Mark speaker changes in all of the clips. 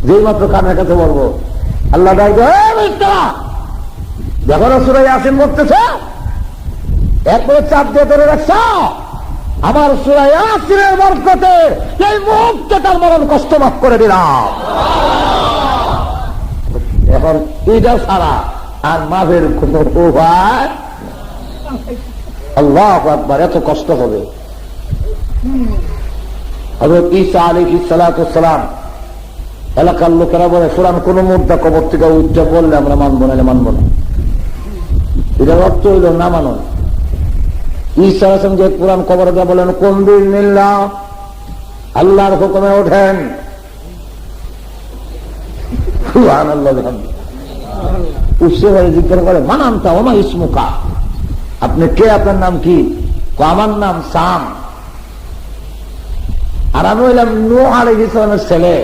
Speaker 1: যেই মাত্র কানের কাছে বলবো আল্লাহ দেখো না সূরা ইয়াসিন পড়তেছে, এরপরে চাপ দিয়ে ধরে রাখছ আমার সূরা ইয়াসিনের বরকতে এই মুহূর্তে তার মরণ কষ্ট মাফ করে দিলাম। এখন এটা ছাড়া আর মাফের কোন উপায়? আল্লাহু আকবার, এত কষ্ট হবে। হযরত ঈসা আলাইহিস সালাতু ওয়াস সালাম এলাকার লোকেরা বলে কোরআন কোন মুদ্রা কবর থেকে উঠে বললে আমরা মানবো না, মানবো না। এটার অর্থ হইল না মানো। ঈসা আলাইহিস যে কোরআন কবরে যা বলেন কোন দিন নিল্লা, আল্লাহর হুকুমে ওঠেন। সুবহানাল্লাহ। উঠছে হয়ে জিজ্ঞাসা করে মানান্তা ওমা ইসমুকা, আপনি কে, আপনার নাম কি? আমার নাম সাম, আর আমি হইলাম নূহ আলাইহিস সালামের ছেলে,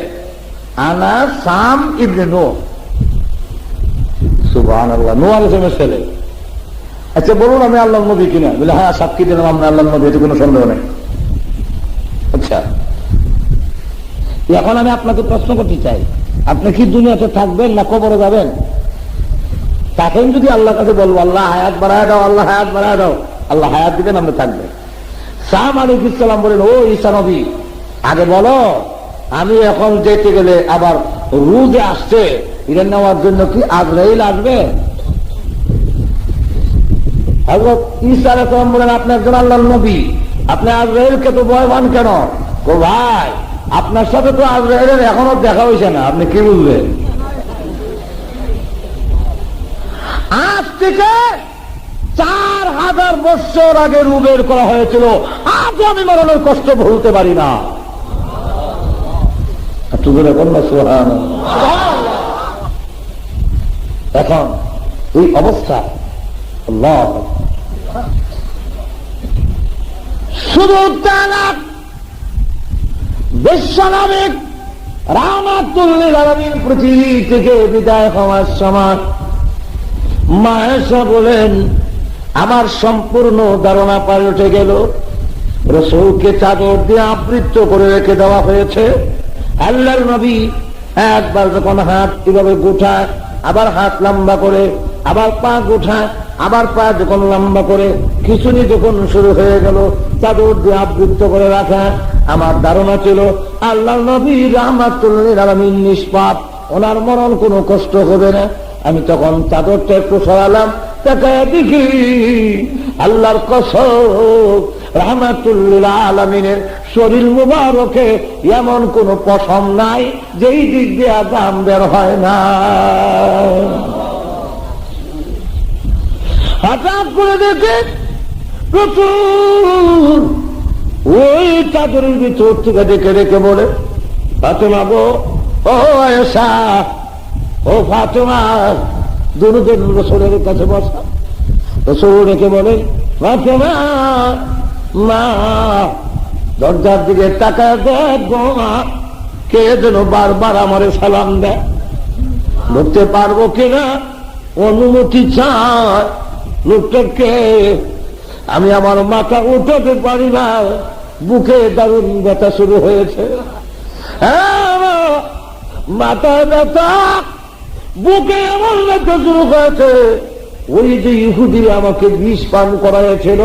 Speaker 1: আনা সাম ইবনে নূহ। সুবহানাল্লাহ, নূহ আলাইহিস সালামের ছেলে। আচ্ছা বলুন আমি আল্লাহর নবী কিনা? বলে হ্যাঁ, সাক্ষী দিলাম আমরা আল্লাহর নবী, এতে কোনো সন্দেহ নেই। আচ্ছা, এখন আমি আপনাকে প্রশ্ন করতে চাই, আপনি কি দুনিয়াতে থাকবেন না কবরে যাবেন? তখন যদি আল্লাহর কাছে বলবো আল্লাহ হায়াত বাড়ায় দাও, আল্লাহ হায়াত বাড়ায় দাও, আল্লাহ হায়াত দিবেন, আমরা থাকবেন। সাম আলাইহিস সালাম বলেন ও ঈসা নবী, আগে বলো আমি এখন যেতে গেলে আবার রুজে আসছে, এটা নেওয়ার জন্য কি আজরাইল আসবে? হযরত ঈসা আলাইহিস সালাম বলেন আপনি একজন আল্লাহর নবী, আপনি আজরাইলকে তো ভয় পান কেন? ও ভাই, আপনার সাথে তো আজরাইলের এখনো দেখা হয়েছে না, আপনি কি বলবেন? আজ থেকে 4000 বছর আগে রূহ বের করা হয়েছিল, আজও আমি মরণের কষ্ট ভুলতে পারি না। এখন এই অবস্থা আল্লাহ শুধু বিশ্বনবী রাহমাতুল আলামিন পৃথিবী থেকে বিদায় হওয়ার সময় মা আয়েশা বলেন আমার সম্পূর্ণ ধারণা পাল্টে গেল। রাসূলকে চাদর দিয়ে আবৃত করে রেখে দেওয়া হয়েছে। আল্লাহর নবী একবার যখন হাত কিভাবে গোছায়, আবার হাত লম্বা করে, আবার পা গোছায়, আবার পা যখন লম্বা করে, খিচুনি যখন শুরু হয়ে গেল, চাদর দিয়ে আবৃত করে রাখা। আমার ধারণা ছিল আল্লাহর নবী রাহমাতুল লিল আলামিন নিষ্পাপ, ওনার মরণ কোনো কষ্ট হবে না। আমি তখন চাদরটা একটু সরালাম, তাকায় দেখি আল্লাহর কসম রাহমাতুল লিল আলামিনের শরীর মুবারকে এমন কোন পশম নাই যেই দিক দিয়ে দাম বের হয় না। হঠাৎ করে দেখে প্রচুর ওই চাদরের ভিতর থেকে দেখে রেখে বলে ফাতেমা গো, ও আয়েশা, ও ফাতেমা, দুজন রাসূলের কাছে বসা। রাসূল রেখে বলে ফাতেমা মা, দরজার দিকে তাকায় দেখ গো মা, কে যেন বারবার আমারে সালাম দেয়, ঢুকতে পারবো কিনা অনুমতি চায়, লোকটাকে আমি আমার মাথা উঠাতে পারি না, বুকে দারুণ ব্যথা শুরু হয়েছে। মাথায় ব্যথা, বুকে এমন ব্যথা শুরু হয়েছে, ওই যে ইহুদি আমাকে বিষ পান করাইছিল,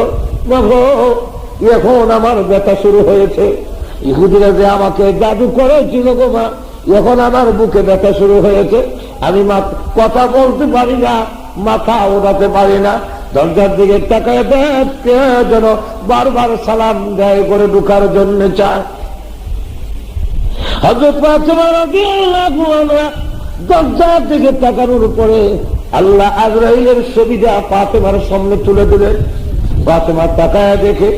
Speaker 1: এখন আমার ব্যথা শুরু হয়েছে। ইহুদিরা যে আমাকে জাদু করেছিল গো মা, এখন আমার বুকে ব্যথা শুরু হয়েছে। আমি কথা বলতে পারি না, মাথা ওড়াতে পারি না। দরজার দিকে তাকায় দেখ কে যেন বারবার সালাম দেয় করে ঢুকার জন্য চায়। হযরত ফাতেমা রাদিয়াল্লাহু আনহা দরজার দিকে তাকানোর উপরে আল্লাহ আজরাইলের সুবিধা ফাতেমার সামনে তুলে দিলেন। ফাতেমা তাকায় দেখে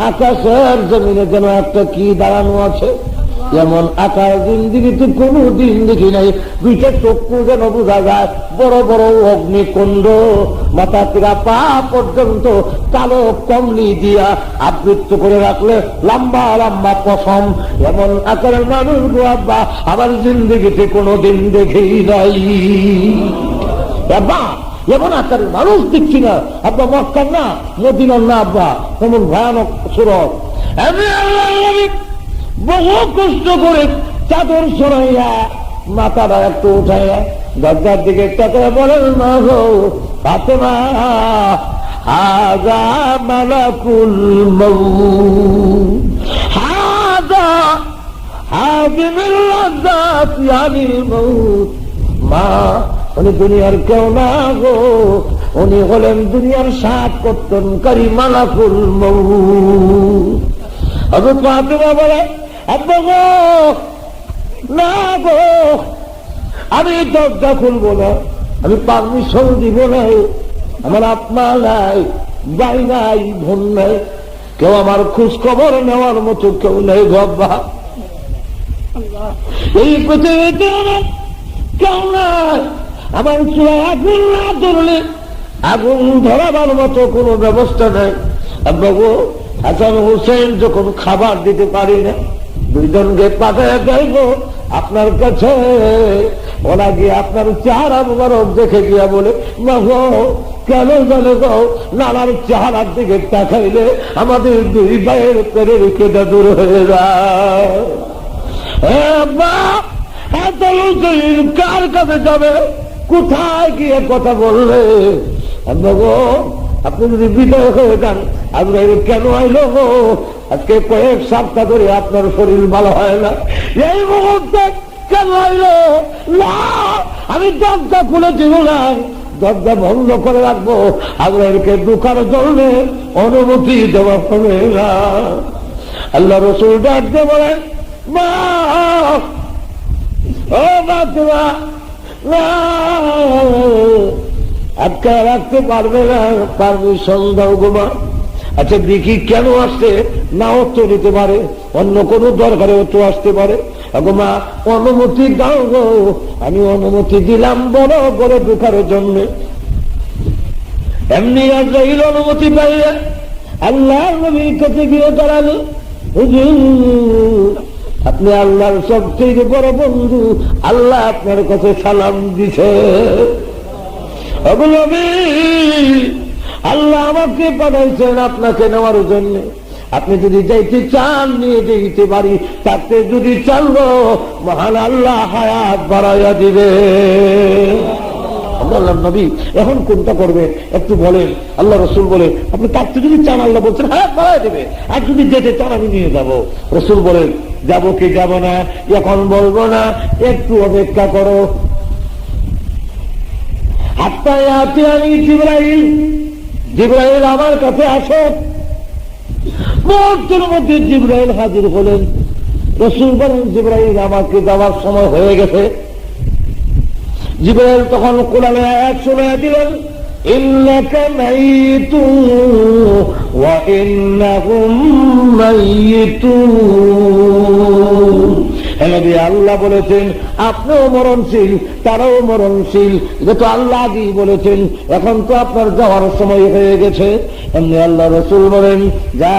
Speaker 1: আকাশের জমিনে যেন একটা কি দাঁড়ানো আছে, এমন আকার জিন্দিগিতে কোনো দিন দেখি নাই। দুইটা চক্ষু যেন বোঝা যায়, বড় বড় অগ্নিকুণ্ড, মাথা থেকে পা পর্যন্ত কালো কমলি দিয়া আবৃত করে রাখলে লম্বা লম্বা পশম, এমন আকারের মানুষ আব্বা আমার জিন্দিগিতে কোনো দিন দেখেই নাই। এমন আকারের মানুষ দেখছি না। আব্বা মক্কার না, মদিনার না আব্বা, এমন ভয়ানক সুরত। আমি আল্লাহ নবী বহু কষ্ট করে চাদর সরাইয়া মাথাটা একটু উঠাইয়া দরজার দিকে তাকায় বলেন, না গো ফাতেমা, হাযা মালাকুল মউত, হাযা হাযিমিল লাযাত ইয়ানিল মউত। মা, উনি দুনিয়ার কেউ না গো, উনি হলেন দুনিয়ার স্বাদ কর্তনকারী মালাকুল মউত। হযরত ফাতেমা বলে, আব্বা গো, না গো, আমি দরজা খুলবো না, আমি পারমিশন দিব না, আমার আপনা নাই, ভাই নাই, বোন নাই, কেউ আমার খোঁজ খবর নেওয়ার মতো কেউ নেই গব্বা। এই পৃথিবীতে কেউ নাই, আমার চুলায় আগুন না ধরলে আগুন ধরাবার মতো কোনো ব্যবস্থা নেই। আব্বা গো, হাসান হোসেন যখন খাবার দিতে পারি না, দুইজনকে পাঠায় যাইব আপনার কাছে, ওরা গিয়ে আপনার চেহারা মুবারক দেখে গিয়া বলে, মা গো, কেন জানে গো, নানার চেহারার দিকে তাকাইলে আমাদের দুই ভাইয়ের পেরের কেটে দূর হয়ে যায়। কার কাছে যাবে, কোথায় গিয়ে কথা বললে? আব্বা গো, আপনি যদি বিদায় হয়ে যান, আজরাইল কেন আইলো গো? আজকে কয়েক সপ্তাহ ধরে আপনার শরীর ভালো হয় না, এই মুহূর্তে কেন আইলো? না, আমি দরজা খুলে দিব না, দরজা বন্ধ করে রাখবো, আজরাইলকে ঢোকার জন্য অনুমতি দেওয়া হবে না। আল্লাহ রাসূল ডাকতে বলেন, মা, ও ফাতেমা, না, আটকা রাখতে পারবে না, পারমিশন দাও গো মা। আচ্ছা দেখি কেন আসছে, নাও তো নিতে পারে, অন্য কোনো দরকারেও তো আসতে পারে। গো মা, অনুমতি দাও গো। আমি অনুমতি দিলাম বড় করে ঢোকার জন্য। এমনি আজরাইল অনুমতি পাইলে আল্লাহর নবীর কাছে গিয়ে দাঁড়ালো, হুজুর, আপনি আল্লাহর সবচেয়ে বড় বন্ধু, আল্লাহ আপনার কাছে সালাম দিছে। আল্লাহ আমাকে পাঠাইছেন আপনাকে নেওয়ার জন্য। আপনি যদি যাইতে চান নিয়ে যেতে পারি, তাতে যদি চালবো মহান আল্লাহ হায়াত বাড়াইয়া দিবে। আল্লাহ নবী এখন কোনটা করবেন একটু বলেন। আল্লাহ রসুল বলেন, আপনি তাতে যদি চান, আল্লাহ বলছেন হ্যাঁ বাড়াই দেবে, আর যদি যেতে চান আমি নিয়ে যাবো। রসুল বলেন, যাবো কি যাব না এখন বলবো না, একটু অপেক্ষা করো। জিবরাইল আমার কাছে আসো। মুহূর্তের মধ্যে জিবরাইল হাজির হলেন। রসুল বলেন, জিবরাইল আমাকে যাওয়ার সময় হয়ে গেছে। জিবরাইল তখন কোরআনে আয়াত শুনিয়ে দিলেন, ইন্নাকা মাইতুন ওয়া ইন্নাহুম মাইতুন। আল্লাহ বলেছেন আপনিও মরণশীল, তারাও মরণশীল। এটা তো আল্লাহ আগেই বলেছেন, এখন তো আপনার যাওয়ার সময় হয়ে গেছে। এমনি আল্লাহ রসুল বলেন, যা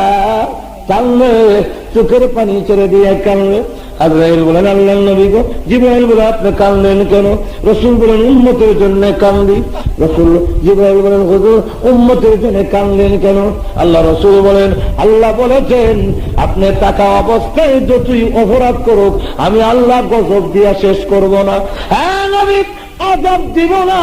Speaker 1: কানলে চোখের পানি ছেড়ে দিয়ে কানলে। আজরাইল বলেন, আল্লাহ নবী গো। জিবরাইল বলে, আপনি কানলেন কেন? রসুল বলেন, উম্মতের জন্য কান্দি। রসুল জিবরাইল বলেন, হুজুর উম্মতের জন্য কানলেন কেন? আল্লাহ রসুল বলেন, আল্লাহ বলেছেন আপনি টাকা অবস্থায় যতই অপরাধ করুক আমি আল্লাহ গজব দিয়া শেষ করব না। হ্যাঁ নবী, আযাব দিব না,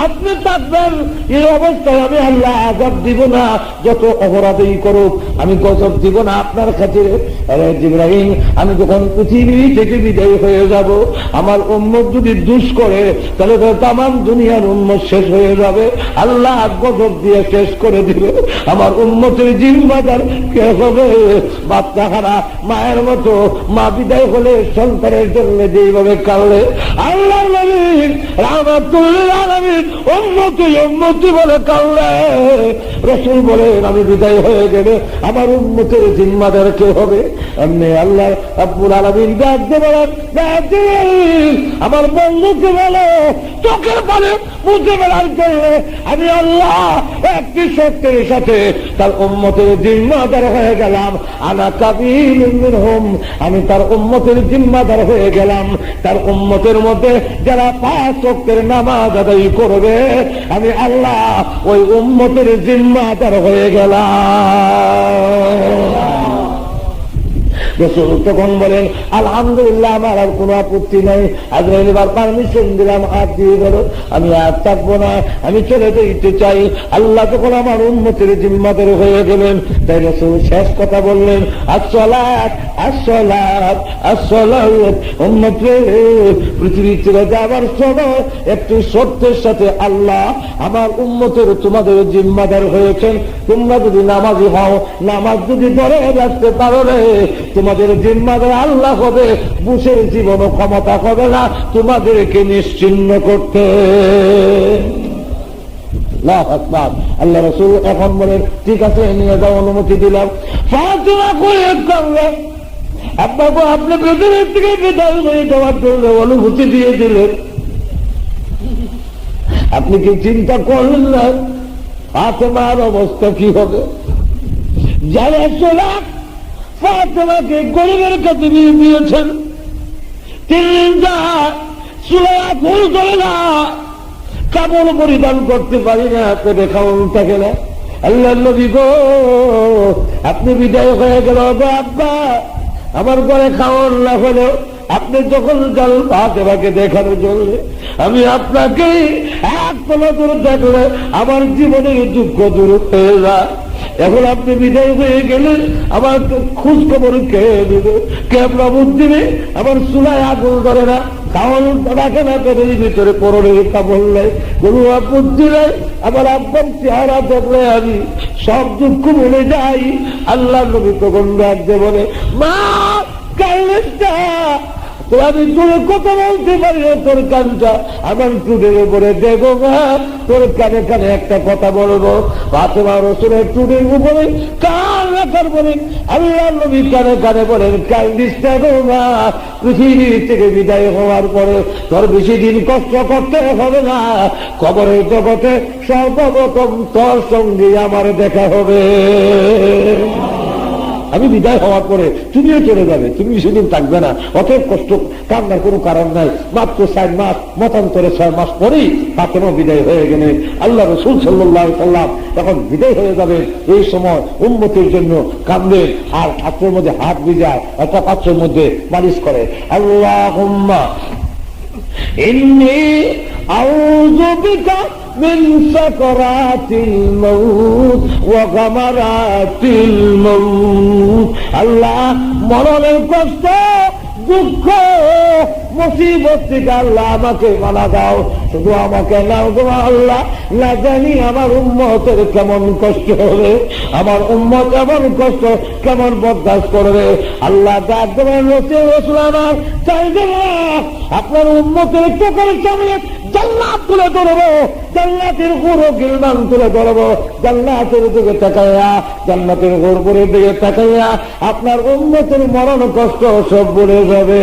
Speaker 1: আপনি থাকবেন এই অবস্থায়, আমি আল্লাহ আযাব দিব না। যত অপরাধই করুক আমি গজব দিব না আপনার খাতিরে। আরে জিবরাইল, আমি যখন পৃথিবী থেকে বিদায় হয়ে যাব, আমার উম্মত যদি দুষ করে তাহলে তো তামাম দুনিয়ার উম্মত শেষ হয়ে যাবে, আল্লাহ গজব দিয়ে শেষ করে দিবে। আমার উম্মতের জিম্মাদার কে হবে? বাচ্চাহারা মায়ের মতো মা বিদায় হলে সন্তানের জন্য যেইভাবে কাঁদলে, আল্লাহ নবী রাহমাতুল লিল আলামিন উম্মতি বলে কাল্লা। রাসূল বলেন আমি বিদায় হয়ে গেলে আমার উম্মতের জিম্মাদার কে হবে? এমনি আল্লাহ রাব্বুল আলামিন ডাক দেবেন, আমার বন্ধুকে বলো চোখের পানি মুছে বেড়ার জন্য আমি আল্লাহ একটি সত্যের সাথে তার উম্মতের জিম্মাদার হয়ে গেলাম। আনা কাবিলুম মিনহুম, আমি তার উম্মতের জিম্মাদার হয়ে গেলাম। তার উম্মতের মধ্যে যারা 5 ওয়াক্তের নামাজ আদায় করবে আমি আল্লাহ ওই উম্মতের জিম্মাদার হয়ে গেলাম। রাসূল তখন বলেন আলহামদুলিল্লাহ, আমার আর কোনো আপত্তি নাই। আজরাইল এবার পারমিশন দিলাম, হাত দিয়ে গেল, আমি আর থাকবো না, আমি চলে যেতে চাই। আল্লাহ তখন আমার উম্মতের জিম্মাদার হয়ে গেলেন। তাই রাসূল শেষ কথা বললেন আসসালাত আসসালাত আসসালাত। উম্মত রে, পৃথিবী ছেড়ে যাবার সময় একটু সত্যের সাথে আল্লাহ আমার উম্মতের তোমাদের জিম্মাদার হয়েছেন। তোমরা যদি নামাজি হও, নামাজ যদি ধরে রাখতে পারো রে, তোমাদের জিম্মাদার আল্লাহ হবে। বুশের জীবনও ক্ষমতা হবে না তোমাদেরকে নিশ্চিহ্ন করতে। আল্লাহ রাসূল এখন বলেন ঠিক আছে নিয়ে যাও, অনুমতি দিলাম। ফাতিমা করে করবে আব্বা আপনি পৃথিবীর থেকে বিদায় হয়ে যাওয়ার জন্য অনুমতি দিয়ে দিলেন। আপনি কি চিন্তা করলেন না ফাতিমার অবস্থা কি হবে? যারা সোলা ফাতিমাকে গরিবের কাছে নিয়ে দিয়েছেন, তিনি যা চুলা ফুল করে না, কাপড় পরিধান করতে পারি না, পেটে খাওয়ান থাকে না। আল্লাহ নবী গো, আপনি বিদায় হয়ে গেল আব্বা, আমার ঘরে খাওয়ান না হলেও আপনি যখন যান ফাতিমাকে দেখানোর জন্য, আমি আপনাকে এক তলা দূর দেখলে আমার জীবনের দুঃখ দূর হয়ে যায়। এখন আপনি বিদায় হয়ে গেলেন, আমার খোঁজ খবর কে দেবে, কে প্রবোধ দিবে? আমার চুলায় আগুন ধরে না, কাউন রাখে না, পেটের ভিতরে পরনের কাপড় নেই, কোনো আপত্তি নেই। আমার আব্বার চেহারা দেখলে আমি সব দুঃখ ভুলে যাই। আল্লাহ নবী তখন রাখতে বলে মা কাইলেসটা তো আমি তোর কথা বলতে পারি না, তোর কানটা আমার টুটের উপরে দেখো মা, তোর কানে কানে একটা কথা বলবো। ফাতিমা রাসূলের টুটের উপরে কান রাখার পরে আল্লাহ নবী কানে কানে বলেন কান্দিস না গো মা, পৃথিবী থেকে বিদায় হওয়ার পরে তোর বেশি দিন কষ্ট করতে হবে না, কবরের জগতে সর্বপ্রথম তোর সঙ্গে আমার দেখা হবে। আমি বিদায় হওয়ার পরে তুমিও চলে যাবে, তুমি সেদিন থাকবে না, অতএব কষ্ট কান্নার কোনো কারণ নাই। মাত্র 4 মাস, মতান্তরে 6 মাস পরেই ফাতিমা বিদায় হয়ে গেলেন। আল্লাহ রাসূল সাল্লাল্লাহু আলাইহি ওয়াসাল্লাম যখন বিদায় হয়ে যাবে, এই সময় উম্মতের জন্য কাঁদেন আর হাতের মধ্যে হাত ভিজায়, একটা পাত্রের মধ্যে মালিশ করে। আল্লাহুম্মা ইন্নী আউযু বিকা মিন সাকরাতিল মাউত ওয়া গামারাতিল মাউত। আল্লাহ মরণের কষ্ট, দুঃখ, মুসিবত থেকে আল্লাহ আমাকে মানা দাও। শুধু আমাকে নাও গো আল্লাহ, না জানি আমার উম্মতের কেমন কষ্ট হবে, আমার উম্মত এমন কষ্ট কেমন বরদাস্ত করবে। আল্লাহ ডাক দেবেন রাসূল আমার চাইবে না, আপনার উম্মতের চোখের সামনে জান্নাত তুলে ধরবো, জান্নাতের গুরু গিলমান তুলে ধরবো, জান্নাতের দিকে তাকাইয়া, জান্নাতের গর্বরের দিকে তাকাইয়া আপনার উম্মতের মরণ কষ্ট সব ভুলে যাবে।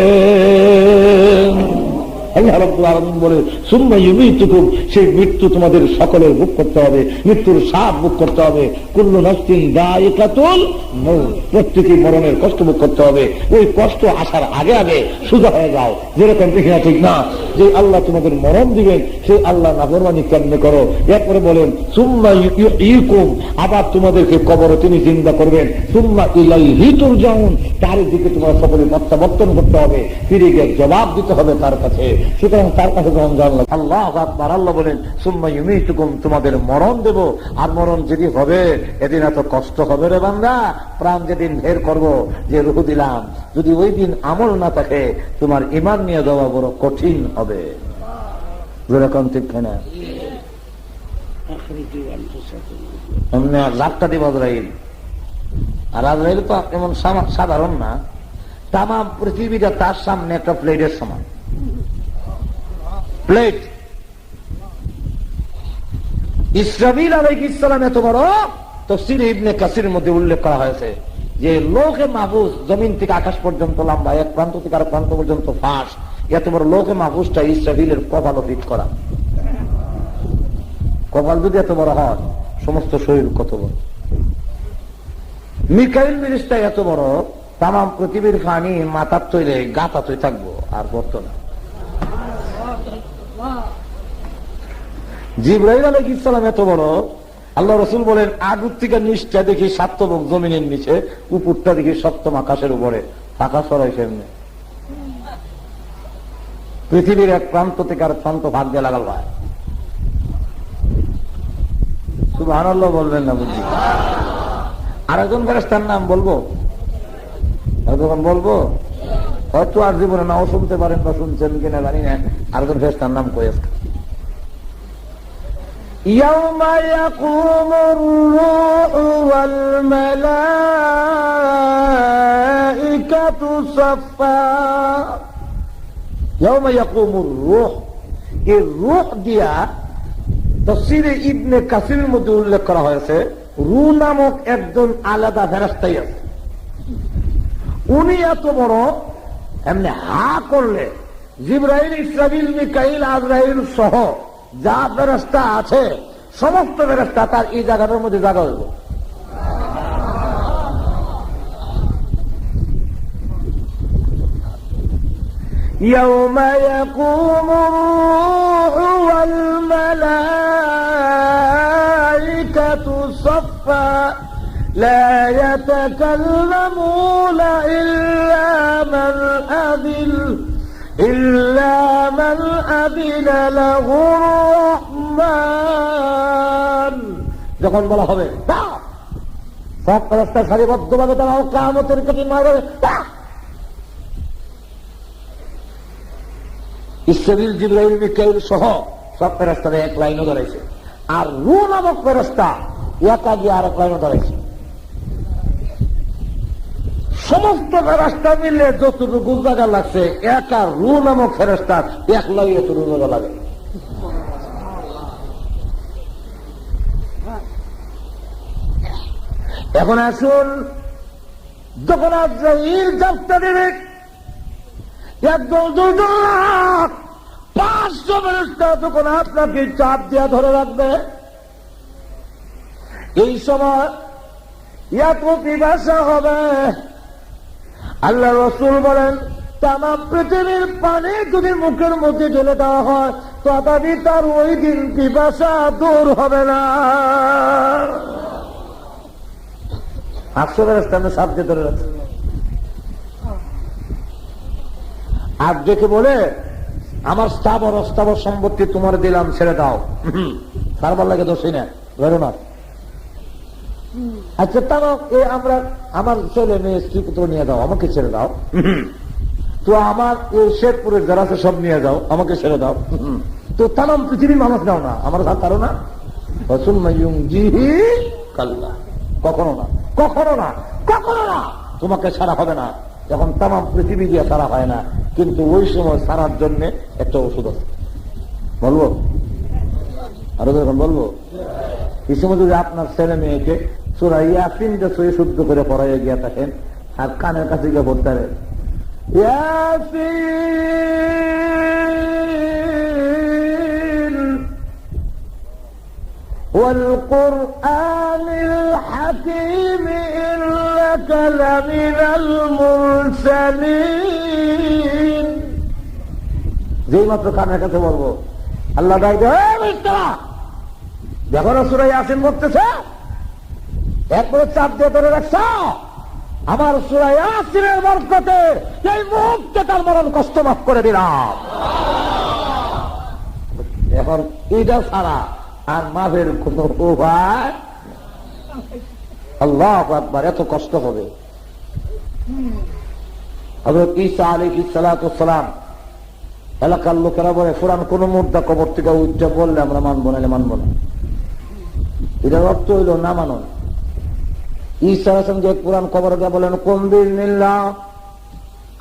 Speaker 1: আল্লাহ রাব্বুল আলামিন বলে সুম্মা ইউমীতুকুম, সেই মৃত্যু তোমাদের সকলের ভোগ করতে হবে, মৃত্যুর স্বাদ ভোগ করতে হবে। কুল্লু নাফসিন যায়িকাতুল মউত, প্রত্যেকেই মরণের কষ্ট ভোগ করতে হবে। ওই কষ্ট আসার আগে আগে সোজা হয়ে যাও, যেরকম দেখি না ঠিক না, যে আল্লাহ তোমাদের মরণ দিবেন সেই আল্লাহ নাফরমানি কেমনে করো। এরপরে বলেন সুম্মা ইউহয়িকুম, আবার তোমাদেরকে কবরে তিনি জিন্দা করবেন। সুম্মা ইলাইহি তুরজাউন, তার দিকে তোমরা সকলে প্রত্যাবর্তন করতে হবে, ফিরে গিয়ে জবাব দিতে হবে তার কাছে। সুতরাং তার কাছে যখন জানলাম আল্লাহু আকবার, আল্লাহ বলেন সুম্মা ইউমীতুকুম, তোমাদের মরণ দেব। আর মরণ যদি হবে এদিন এত কষ্ট হবে রে বান্দা, প্রাণ যেদিন বের করব, যে রূহ দিলাম, যদি ওই দিন আমল না থাকে তোমার ঈমান নিয়ে যাওয়া বড় কঠিন হবে। যেরকম ঠিক না লাভটা দিব আজরাইল, আর আজরাইল তো এমন সাধারণ না, তাম পৃথিবীটা তার সামনে একটা প্লেটের সমান। প্লেট ইসরাফিল আলাইহিস সালাম এত বড়, তাফসীর ইবনে কাসিরের মধ্যে উল্লেখ করা হয়েছে যে লৌহে মাহফুজ জমিন থেকে আকাশ পর্যন্ত লম্বা, এক প্রান্ত থেকে আর প্রান্ত পর্যন্ত ফাঁস, এত বড় লৌহে মাহফুজটা ইসরাফিলের কপালও ফিট করা। কপাল যদি এত বড় হয়, সমস্ত শরীর কত বড়। মিকাইল ফেরেশতা এত বড়, তাম পৃথিবীর পানি মাথার তৈলে গাতা তৈ থাকবো, আর পড়তো না। জিবরাইল আলাইহিস সালাম এত বড়, আল্লাহ রাসূল বলেন আগুর থেকে নিচটা দেখি সাতবক জমিনের নিচে, উপরটা দেখি সপ্তম আকাশের উপরে, ফাঁকা সরাই সেমনে। পৃথিবীর এক প্রান্ত থেকে আর প্রান্ত ভাগ দিয়ে লাগাল ভাই। সুবহানাল্লাহ বলবেন না বুঝি? আরেকজন ফেরেশতার নাম বলবো, যখন বলবো হয়তো আর জীবনে নাও শুনতে পারেন বা শুনছেন কিনা জানি না। আরেকজন ফেরেশতার নাম কই আজকে? ইয়াউমা ইয়াকুমুর রূহু ওয়াল মালাইকাতু সাফফা। ইয়াউমা ইয়াকুমুর রূহ, এই রূহ দিয়া তাফসীরে ইবনে কাসিরের মধ্যে উল্লেখ করা হয়েছে রূহ নামক একজন আলাদা ফেরেশতাই আছে। উনি এত বড়, এমনি হা করলে জিবরাইল, ইসরাফিল, মিকাইল, আজরাইল সহ যা ফেরেশতা আছে সমস্ত ফেরেশতা তার এই জায়গাটার মধ্যে জায়গা হইব। ইয়াউমা ইয়াকুমুর রূহু ওয়াল মালাইকাতু সাফফা লা ইয়াতাকাল্লামুনা ইল্লা মান আযিনা লাহুর রহমান। যখন বলা হবে সব ফেরেশতা সারিবদ্ধভাবে দাঁড়াও, কিয়ামতের কঠিন ময়দানে, ইসরাফিল, জিবরাইল, মিকাইল সহ সব ফেরেশতারা এক লাইনে দাঁড়াইছে, আর রূহ নামক ফেরেশতা একা গিয়ে আর এক লাইনে দাঁড়াইছে। সমস্ত ফেরেশতা মিলে যতটুকু জায়গা লাগছে, একা রূহ নামক ফেরেশতা এক লাইনে এতটুকু জায়গা লাগে। এখন আসুন, যখন আজরাইল চাপটা দেবে, একদল 500 ফেরেশতা তখন আপনাকে চাপ দিয়া ধরে রাখবে। এই সময় এত পিপাসা হবে, আল্লাহ রাসূল বলেন তাম পৃথিবীর পানি যদি মুখের মধ্যে ঢেলে দেওয়া হয় তথাপি তার ওই দিন পিপাসা দূর হবে না। 500 ফেরেশতা চাপ দিয়ে ধরে রাখছে। আর দেখে বলে আমার স্থাবর অস্থাবর সম্পত্তি তোমার দিলাম, ছেড়ে দাও। কারবার লাগে দোষী না, ধরো না। আচ্ছা তাও আমরা আমার ছেলে মেয়ে স্ত্রী পুত্র নিয়ে যাও, আমাকে ছেড়ে দাও। তো আমার এই শেখপুরের যারা আছে সব নিয়ে যাও, আমাকে ছেড়ে দাও। তো তাম পৃথিবীর মানুষ নাও না, আমার হাত পারো না। কখনো না, কখনো না, কখনো না, তোমাকে ছাড়া হবে না। এখন তাম পৃথিবী দিয়ে ছাড়া হয় না, কিন্তু ওই সময় ছাড়ার জন্য একটা ওষুধ আছে। বলবো আরো যখন বলবো, এই সময় যদি আপনার ছেলে মেয়েকে সূরা ইয়াসিনটা সহি শুদ্ধ করে পড়াইয়া গিয়া থাকেন আর কানের কাছে গিয়ে বলতে ইয়াসিন ওয়াল কুরআনিল হাকীম ইন্নাকা লামিনাল মুরসালিন, যেই মাত্র কানের কাছে বলবো আল্লাহ দেখো না সূরা ইয়াসিন বলতেছে, একবারে চাপ দিয়ে ধরে রাখছ। আমার সূরা ইয়াসিনের বরকতে এই মুহূর্তে তার মরণ কষ্ট মাফ করে দিলাম। এখন এটা ছাড়া আর মাফের কোন উপায়? আল্লাহু আকবার, এত কষ্ট হবে। হযরত ঈসা আলাইহিস সালাতু ওয়াস সালাম এলাকার লোকেরা বলে কোরআন কোন মুর্দা কবর থেকে উঠতে বললে আমরা মানবো না, মানবো না। এটার অর্থ হইল না মানো। ঈসা আলাইহিস সালাম যে কোরআন কবর দিয়ে বলেন কোন বিল্লাহ,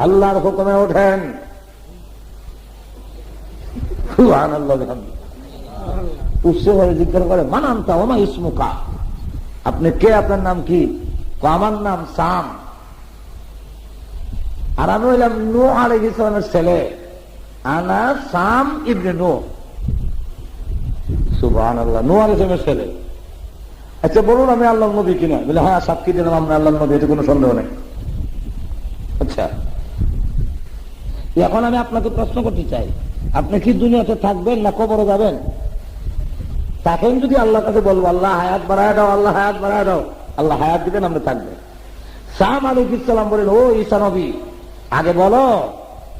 Speaker 1: আল্লাহর হুকুমে ওঠেন। সুবহানাল্লাহ। উৎসে হয়ে জিজ্ঞাসা করে মানান্তা ওমা ইসমুকা, আপনি কে, আপনার নাম কি? আমার নাম সাম, আর আমি হইলাম নূহ আলাইহিস সালামের ছেলে, আনা সাম ইবনে নূহ। সুবহানাল্লাহ, নূহ আলাইহিস সালামের ছেলে। আচ্ছা বলুন আমি আল্লাহর নবী কিনা? বলে হ্যাঁ, সাক্ষী দিলাম আমরা আল্লাহর নবী, এতে কোনো সন্দেহ নেই। আচ্ছা, এখন আমি আপনাকে প্রশ্ন করতে চাই, আপনি কি দুনিয়াতে থাকবেন না কবরে যাবেন? তখন যদি আল্লাহর কাছে বলবো আল্লাহ হায়াত বাড়ায় দাও, আল্লাহ হায়াত বাড়ায় দাও, আল্লাহ হায়াত দিবেন, আমরা থাকবেন। সাম আলাইহিস সালাম বলেন, ও ঈসা নবী, আগে বলো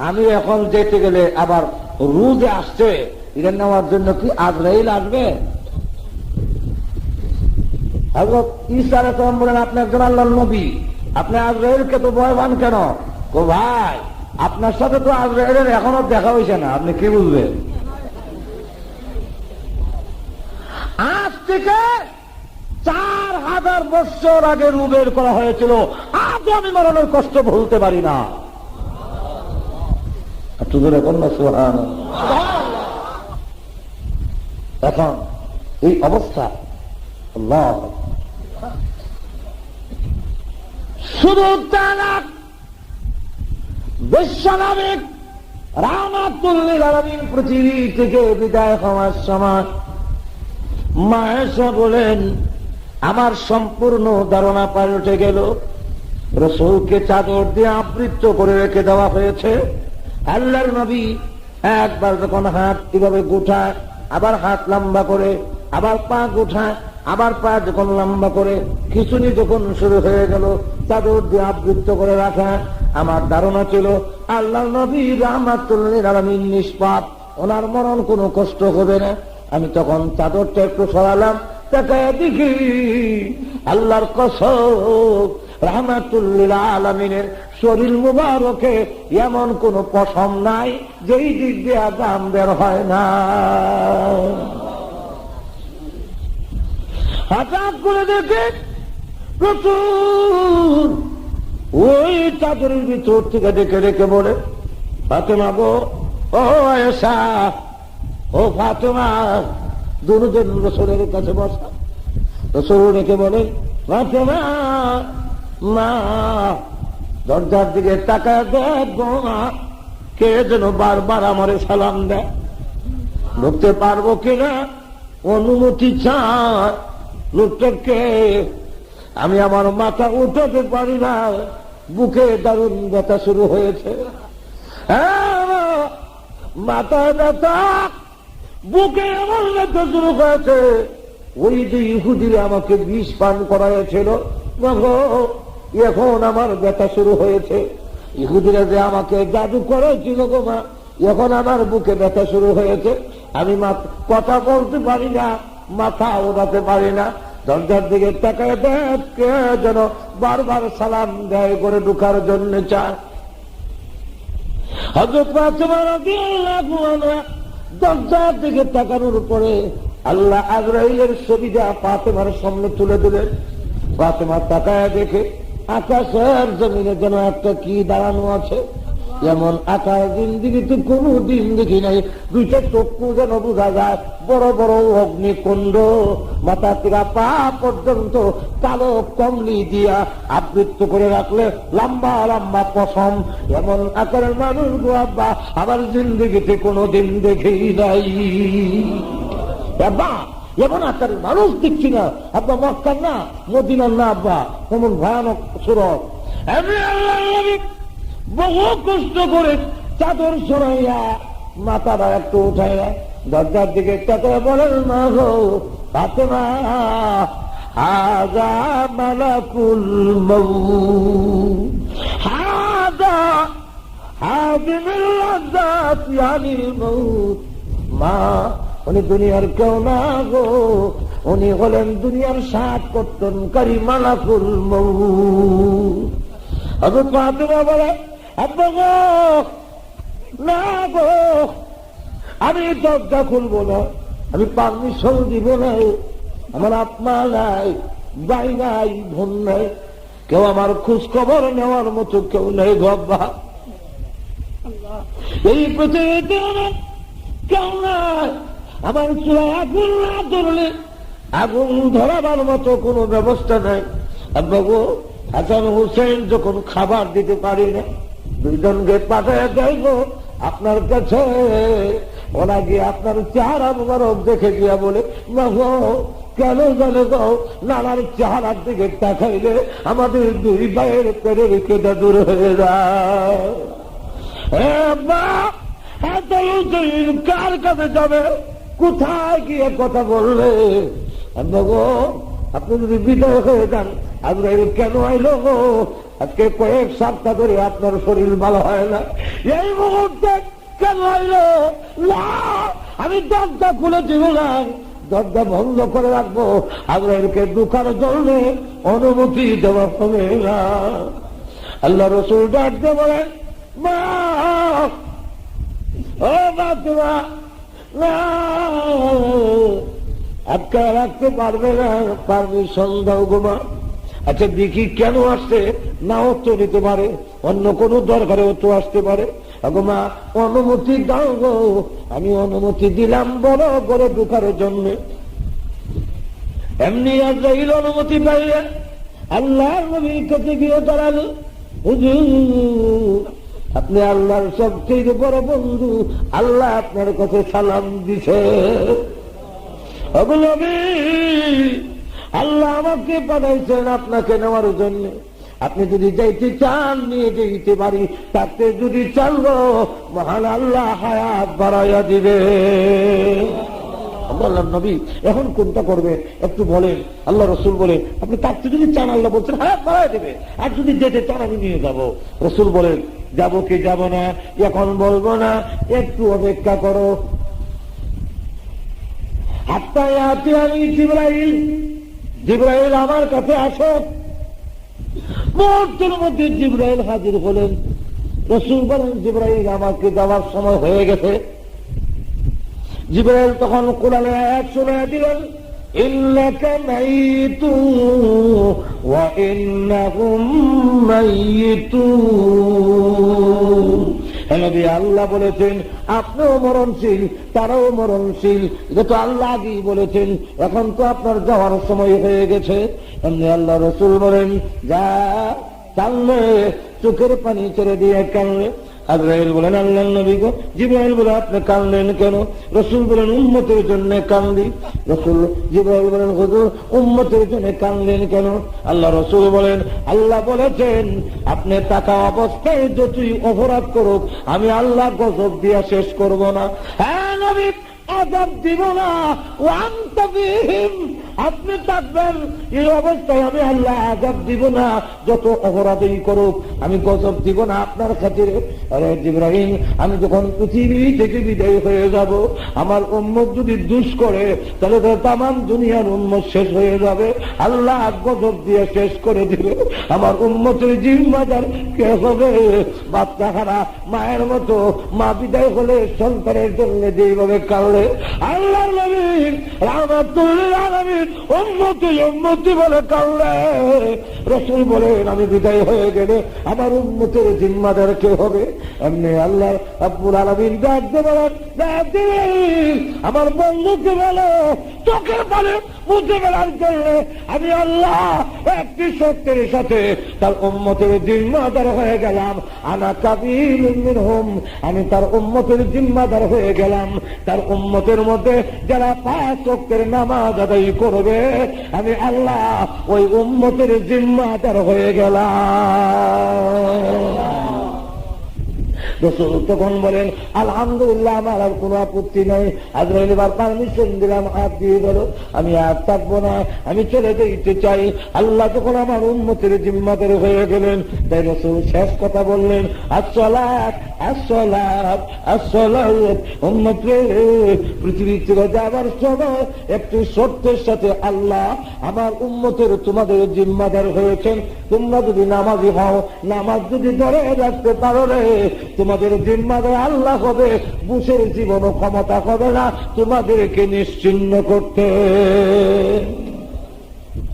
Speaker 1: আমি এখন যেতে গেলে আবার রুজে আসছে, এটা নেওয়ার জন্য কি আজরাইল আসবে? হযরত ঈসা আলাইহিস সালাম বলেন, আপনি একজন আল্লাহর নবী, আপনি আজরাইলকে তো ভয় পান কেন? ও ভাই, আপনার সাথে তো আজরাইলের এখনো দেখা হয়েছে না, আপনি কি বুঝবেন? আজ থেকে 4000 বছর আগে রূহ বের করা হয়েছিল, আজ আমি মরণের কষ্ট ভুলতে পারি না। এখন এই অবস্থা, আল্লাহ শুধু তারা বিশ্বনামিক রাহমাতুল লিল আলামিন পৃথিবী থেকে বিদায় হওয়ার সময় মা আয়েশা বলেন, আমার সম্পূর্ণ ধারণা পাল্টে গেল। রাসূলকে চাদর দিয়ে আবৃত করে রেখে দেওয়া হয়েছে। আল্লাহর নবী একবার যখন হাত এভাবে গোঠায়, আবার হাত লম্বা করে, আবার পা গোঠায়, আবার পা যখন লম্বা করে, খিঁচুনি যখন শুরু হয়ে গেল, চাদর দিয়ে আবৃত করে রাখা। আমার ধারণা ছিল আল্লাহর নবী রাহমাতুল লিল আলামিন নিষ্পাপ, ওনার মরণ কোনো কষ্ট হবে না। আমি তখন চাদরটা একটু সরালাম, তাকায় দেখি আল্লাহর কসম রাহমাতুল লিল আলামিনের শরীর মুবারকে এমন কোন পশম নাই যেই দিক দিয়ে দাম বের হয় না। হঠাৎ করে দেখে প্রচুর ওই চাদরের ভিতর থেকে ডেকে ডেকে বলে, ফাতেমা গো, ও আয়েশা, ও ফাতেমা, দুজন রাসূলের কাছে বসা। রাসূল ডেকে বলেন, ফাতেমা মা, দরজার দিকে তাকায় দেখো না, কে যেন বারবার আমারে সালাম দেয়, ঢুকতে পারবো কিনা অনুমতি চায়। লোকটাকে আমি আমার মাথা উঠাতে পারি না, বুকে দারুণ ব্যথা শুরু হয়েছে, মাথায় ব্যথা, বুকে এমন ব্যথা শুরু হয়েছে। ওই যে ইহুদিরা আমাকে বিষ পান করাইছিল, এখন আমার ব্যথা শুরু হয়েছে। ইহুদিরা যে আমাকে জাদু করেছিল গো মা, এখন আমার বুকে ব্যথা শুরু হয়েছে। আমি কথা বলতে পারি না, মাথা ওড়াতে পারি না। দরজার দিকে তাকায় দেখ, কে যেন বারবার সালাম দেয় করে ঢুকার জন্য চায়। হযরত ফাতেমা রাদিয়াল্লাহু আনহা দরজার দিকে তাকানোর পরে আল্লাহ আজরাইলের ছবিটা ফাতেমার সামনে তুলে দিলেন। ফাতেমা তাকায় দেখে আকাশের জমিনে যেন একটা কি দাঁড়ানো আছে, যেমন আকাশ জিন্দিগিতে কোনো দিন দেখি নাই। দুইটা চক্ষু যেন বোঝা যায়, বড় বড় অগ্নিকুণ্ড, মাথা থেকে পা পর্যন্ত কালো কমলি দিয়া আবৃত করে রাখলে লম্বা লম্বা পশম, এমন আকারের মানুষ গো আব্বা আমার জিন্দিগিতে কোনোদিন দেখেই নাই। আব্বা এমন আকারের মানুষ দেখছি না আব্বা, মক্কার না, মদিনার না আব্বা, এমন ভয়ানক সুরত। আমি আল্লাহ বহু কষ্ট করে চাদর সরাইয়া মাথাটা একটু উঠাইয়া দরজার দিকে তাকায় বলেন, মা গো ফাতেমা, হাযা মালাকুল মউত, হাযা হাযিমিল লাযাত ইয়ানিল মউত। মা, উনি দুনিয়ার কেউ না গো, উনি হলেন দুনিয়ার স্বাদ কর্তনকারী মালাকুল মউত। হযরত ফাতেমা বলে, আব্বা গো, না গো, আমি দরজা খুলবো না, আমি পারমিশন দিব না, আমার আপনা নাই, ভাই নাই, বোন নাই, কেউ আমার খোঁজ খবর নেওয়ার মতো কেউ নেই গো আব্বা। এই পৃথিবীতে কেউ নাই, আমার চুলায় আগুন না ধরলে আগুন ধরাবার মতো কোনো ব্যবস্থা নাই। আব্বা গো, হাসান হুসেন যখন খাবার দিতে পারি না, দুইজনকে পাঠায় দেয় গো আপনার কাছে। ওরা গিয়ে আপনার চেহারা মুবারক দেখে গিয়া বলে, মা গো কেন জানে গো, নানার চেহারার দিকে তাকাইলে আমাদের দুই ভাইয়ের পেটের কেটে দূর হয়ে যায়। কার কাছে যাবে, কোথায় গিয়ে কথা বললে? গো আপনি যদি বিদায় হয়ে যান, আজরাইল কেন আইলো গো? আজকে কয়েক সপ্তাহ ধরে আপনার শরীর ভালো হয় না, এই মুহূর্তে কেন আইলো? না, আমি দরজা খুলে দিব না, দরজা বন্ধ করে রাখবো, আজরাইলকে ঢোকার জন্য অনুমতি দেওয়া হবে না। আল্লাহ রসুল ডাকতে বলেন, মা ও বাবা, না আটকা রাখতে পারবে না, পারমিশন দাও গো মা। আচ্ছা দেখি কেন আসছে, নাও তো নিতে পারে, অন্য কোনো দরকারেও তো আসতে পারে। গো মা অনুমতি দাও গো। আমি অনুমতি দিলাম বড় বড় ঢোকার জন্য। এমনি আজরাইল অনুমতি পাইলেন, আল্লাহর নবীর কাছে গিয়ে দাঁড়ালো, হুজুর আপনি আল্লাহর সবচেয়ে বড় বন্ধু, আল্লাহ আপনার কাছে সালাম দিছে। আল্লাহ আমাকে পাঠাইছেন আপনাকে নেওয়ার জন্য। আপনি যদি যাইতে চান নিয়ে যেতে পারি, তাতে যদি চালবো মহান আল্লাহ হায়াত বাড়াইয়া দিবে। বললাম নবী এখন কোনটা করবে একটু বলেন। আল্লাহ রসুল বলেন, আপনি তাতে যদি চান আল্লাহ বলছেন হায়াত বাড়াই দেবে, আর যদি যেতে চান আমি নিয়ে যাবো। রসুল বলেন, যাবো কি যাব না এখন বলবো না, একটু অপেক্ষা করো। আমি জিবরাইল, জিবরাইল আমার কাছে আসো। মুহূর্তের মধ্যে জিবরাইল হাজির হলেন। রসুল বলেন, জিবরাইল আমাকে যাওয়ার সময় হয়ে গেছে। জিবরাইল তখন কোরআনের আয়াত শুনিয়ে দিলেন, ইন্নাকা মাইতুন ওয়া ইন্নাহুম মাইতুন। নবী আল্লাহ বলেছেন আপনিও মরণশীল, তারাও মরণশীল। এটা তো আল্লাহ আগেই বলেছেন, এখন তো আপনার যাওয়ার সময় হয়ে গেছে। এমনি আল্লাহ রসুল বলেন, যা কানলে চোখের পানি ছেড়ে দিয়ে কানলে। আজরাইল বলেন, আল্লাহ নবী গো। জিবরাইল বলে, আপনি কানলেন কেন? রসুল বলেন, উম্মতের জন্য কান্দি। রসুল জিবরাইল বলেন, হুজুর উম্মতের জন্য কানলেন কেন? আল্লাহ রসুল বলেন, আল্লাহ বলেছেন আপনি টাকা অবস্থায় যতই অপরাধ করুক আমি আল্লাহ গজব দিয়া শেষ করব না। হ্যাঁ নবী, আযাব দিব না, ওয়ান্তা বিহিম, আপনি থাকবেন এই অবস্থায়, আমি আল্লাহ আযাব দিব না। যত অপরাধই করুক আমি গজব দিব না আপনার খাতিরে। আরে জিবরাইল, আমি যখন পৃথিবী থেকে বিদায় হয়ে যাব, আমার উম্মত যদি দুষ করে তাহলে তো তামাম দুনিয়ার উম্মত শেষ হয়ে যাবে, আল্লাহ গজব দিয়ে শেষ করে দিবে। আমার উম্মতের জিম্মাদার কে হবে? বাচ্চাখানা মায়ের মতো, মা বিদায় হলে সন্তানের জন্য যেভাবে কাঁদে, আল্লাহর নবী রাহমাতুল আলামিন উম্মতি উম্মতি বলে কাঁদে। রাসূল বলেন, আমি বিদায় হয়ে গেলে আমার উম্মতের জিম্মাদার কে হবে? এমনি আল্লাহ রাব্বুল আলামিন ডাকতে বলেন, আমার বন্ধুকে বলো চোখের পানি মুছে ফেলার জন্য আমি আল্লাহ একটি সত্যের সাথে তার উম্মতের জিম্মাদার হয়ে গেলাম। আনা কাবিলুম মিনহুম, আমি তার উম্মতের জিম্মাদার হয়ে গেলাম। তার উম্মতের মধ্যে যারা 5 ওয়াক্তের নামাজ আদায় করবে আমি আল্লাহ ওই উম্মতের জিম্মাদার হয়ে গেলাম। রসুল তখন বলেন, আলহামদুলিল্লাহ, আমার আর কোন আপত্তি নাই। আজরাইল এবার পারমিশন দিলাম, হাত দিয়ে গেল, আমি আর থাকবো না, আমি চলে যেতে চাই। আল্লাহ তখন আমার উম্মতের জিম্মাদার হয়ে গেলেন। তাই রসুল শেষ কথা বললেন, আসসালাত আসসালাত আসসালাত। উম্মত রে, পৃথিবী থেকে যাবার সময় একটি শর্তের সাথে আল্লাহ আমার উম্মতের তোমাদের জিম্মাদার হয়েছেন। তোমরা যদি নামাজি হও, নামাজ যদি ধরে রাখতে পারো রে, তোমাদের জিম্মাদার আল্লাহ হবে। বুশের জীবনও ক্ষমতা হবে না তোমাদেরকে নিশ্চিহ্ন করতে।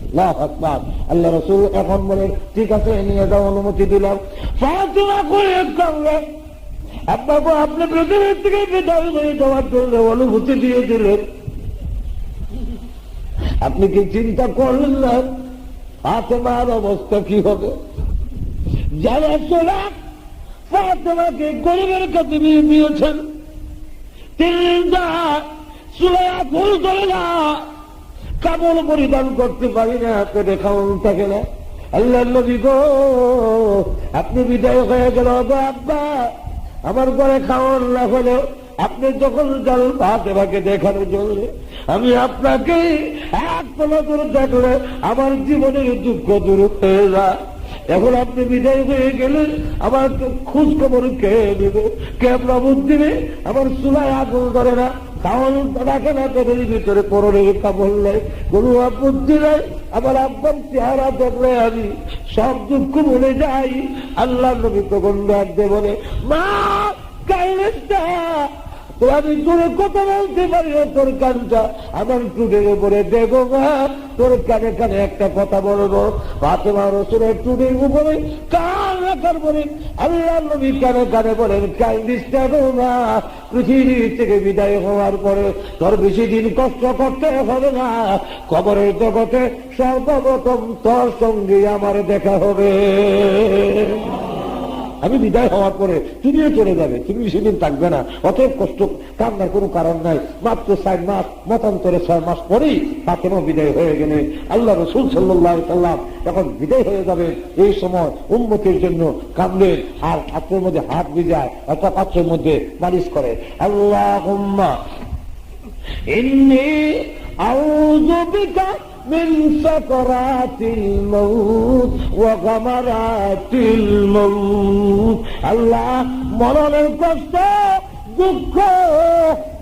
Speaker 1: আল্লাহু আকবার। আল্লাহ রাসূল এখন বলেন, ঠিক আছে নিয়ে যাও, অনুমতি দিলাম। ফাতিমা করে কাঁদলেন, আব্বা গো, আপনি পৃথিবীর থেকে বিদায় হয়ে যাওয়ার জন্য অনুভূতি দিয়ে দিলেন। আপনি কি চিন্তা করলেন না ফাতেমার অবস্থা কি হবে? যারা সোনা ফাতেমাকে গরিবের কাছে বিয়ে দিয়েছেন, তিনি সুলাইয়া ভুল করে না, কাপড় পরিধান করতে পারি না, পেটে খাওয়ান থাকে না। আল্লাহ নবী গো, আপনি বিদায় হয়ে গেল গো আব্বা, আমার ঘরে খাওয়ান না হলেও আপনি যখন যান ফাতেমাকে দেখানোর জন্য, আমি আপনাকে এক নজর দেখলে আমার জীবনের দুঃখ দূর হয়ে যায়। এখন আপনি বিদায় হয়ে গেলেন, আমার খোঁজ খবর কে দেবে, কে প্রবোধ দিবে? আমার চুলায় আগুন ধরে না, তাহলে রাখে না, পেটের ভিতরে পরনের কাপড় নেই, কোনো আপত্তি নাই। আমার আব্বার চেহারা দেখলে আমি সব দুঃখ ভুলে যাই। আল্লাহ নবী তখন ডাক দিয়ে বলে, মা কাইলেন না, তো আমি তোরে কথা বলতে পারি না, তোর কানটা আমার টুটের উপরে দেখো মা, তোর কানে কানে একটা কথা বলবো। ফাতেমা রাসূলের টুটের উপরে কান রাখার পরে আল্লাহ নবী কানে কানে বলেন, কান্দিস কেন না, পৃথিবী থেকে বিদায় হওয়ার পরে তোর বেশি দিন কষ্ট করতে হবে না, কবরের জগতে সর্বপ্রথম তোর সঙ্গে আমার দেখা হবে। আমি বিদায় হওয়ার পরে তুমিও চলে যাবে, তুমি সেদিন থাকবে না, অতএব কষ্ট কান্নার কোনো কারণ নাই। মাত্র 4 মাস, মতান্তরে 6 মাস পরেই ফাতেমা বিদায় হয়ে গেলে আল্লাহ রাসূল সাল্লাল্লাহু আলাইহি সাল্লাম যখন বিদায় হয়ে যাবে, এই সময় উম্মতের জন্য কাঁদলেন আর হাতের মধ্যে হাত ভিজায়, একটা পাত্রের মধ্যে মালিশ করে, আল্লাহুম্মা ইন্নী আউযু বিকা মিন সাকরাতিল মাউত ওয়া গামারাতিল মাউত। আল্লাহ, মরণের কষ্ট, দুঃখ,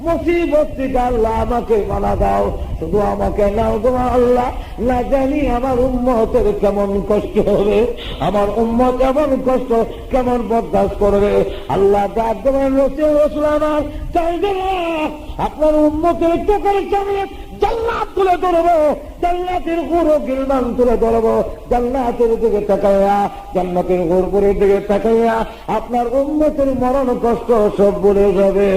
Speaker 1: মুসিবত থেকে আল্লাহ আমাকে মানা দাও, শুধু আমাকে নাও গো আল্লাহ, না জানি আমার উম্মতের কেমন কষ্ট হবে, আমার উম্মত এমন কষ্ট কেমন বরদাস্ত করবে। আল্লাহ ডাক দেবেন, রাসূল আমার চাইবে না, আপনার উম্মতের চোখের সামনে জান্নাত তুলে ধরবো, জান্নাতের হুরো গিলমান তুলে ধরবো, জান্নাতের দিকে তাকাইয়া, জান্নাতের হুরপুরের দিকে তাকাইয়া আপনার উম্মতের মরণ কষ্ট সব ভুলে যাবে।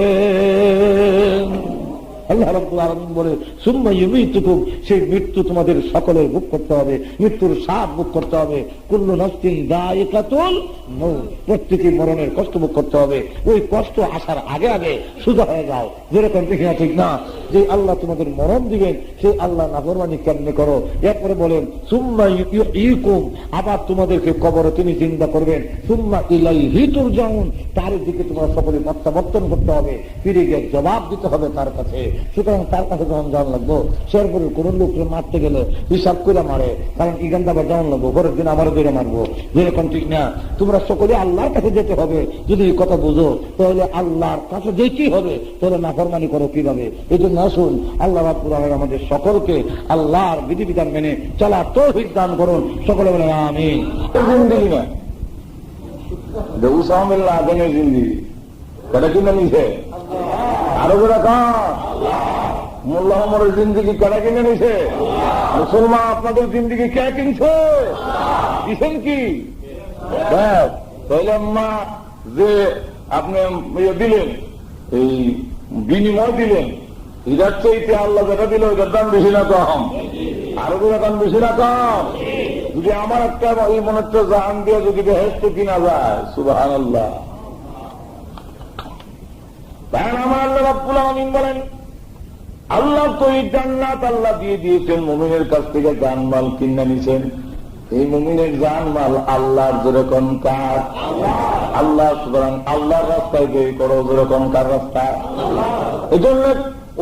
Speaker 1: আল্লাহ রাব্বুল আলামিন বলে, সুম্মা ইউমীতুকুম, সেই মৃত্যু তোমাদের সকলের ভোগ করতে হবে, মৃত্যুর স্বাদ ভোগ করতে হবে। কুল্লু নাফসিন যায়িকাতুল মউত, প্রত্যেকই মরণের কষ্ট ভোগ করতে হবে। ওই কষ্ট আসার আগে আগে সোজা হয়ে যাও, যেরকম দেখি না, ঠিক না? যে আল্লাহ তোমাদের মরণ দিবেন, সেই আল্লাহ নাফরমানি কেমনে করো? এরপরে বলেন, সুম্মা ইউহয়িকুম, আবার তোমাদেরকে কবরে তিনি জিন্দা করবেন। সুম্মা ইলাইহি তুরজাউন, তার দিকে তোমরা সকলে প্রত্যাবর্তন করতে হবে, ফিরে গিয়ে জবাব দিতে হবে তার কাছে। সুতরাং তার কাছে যখন যাওয়ান লাগবো, সেরপরে কোন লোককে মারতে গেলে হিসাব করে মারে, কারণ ইগান আবার যাওয়ান লাগবো, পরের দিন আমারও ধরে মারবো, যেরকম ঠিক না? তোমরা সকলে আল্লাহর কাছে যেতে হবে। যদি এই কথা বুঝো, তাহলে আল্লাহর কাছে যেতেই হবে, তাহলে নাফরমানি করো কিভাবে? এই জন্য আসুন, আল্লাহ রাব্বুল আলামিন আমাদের সকলকে আল্লাহর বিধিবিধান মেনে চলা তৌফিক দান করুন। সকলে বলেন আমিন। জিন্দিগি না উসামিল্লাহ আদমের জিন্দিগি, এটা কিনে নিছে আরো করে মোল্লা ওমরের জিন্দিগি কেনা কিনে নিছে? মুসলমান আপনাদের জিন্দিগি কে কিনছে? দিচ্ছেন কি? তাহলে মা যে আপনি দিলেন, এই বিনিময় দিলেন, এটার চাইতে আল্লাহ যেটা দিল ওইটার দাম বেশি না কম? আরো করে দাম বেশি না কম? যদি আমার একটা এই মনে হচ্ছে জাহান দিয়ে যদি বেহেশত কিনা যায়, সুবহানাল্লাহ। তাই আমার আল্লাহ রাব্বুল আলামিন বলেন, আল্লাহ তো এই জান্নাত আল্লাহ দিয়ে দিয়েছেন, মুমিনের কাছ থেকে জানমাল কিনে নিছেন। এই মুমিনের জানমাল আল্লাহর যেরকম কাজ, আল্লাহ সুতরাং আল্লাহর রাস্তায় ব্যয় করো, যেরকম কার রাস্তা। এই জন্য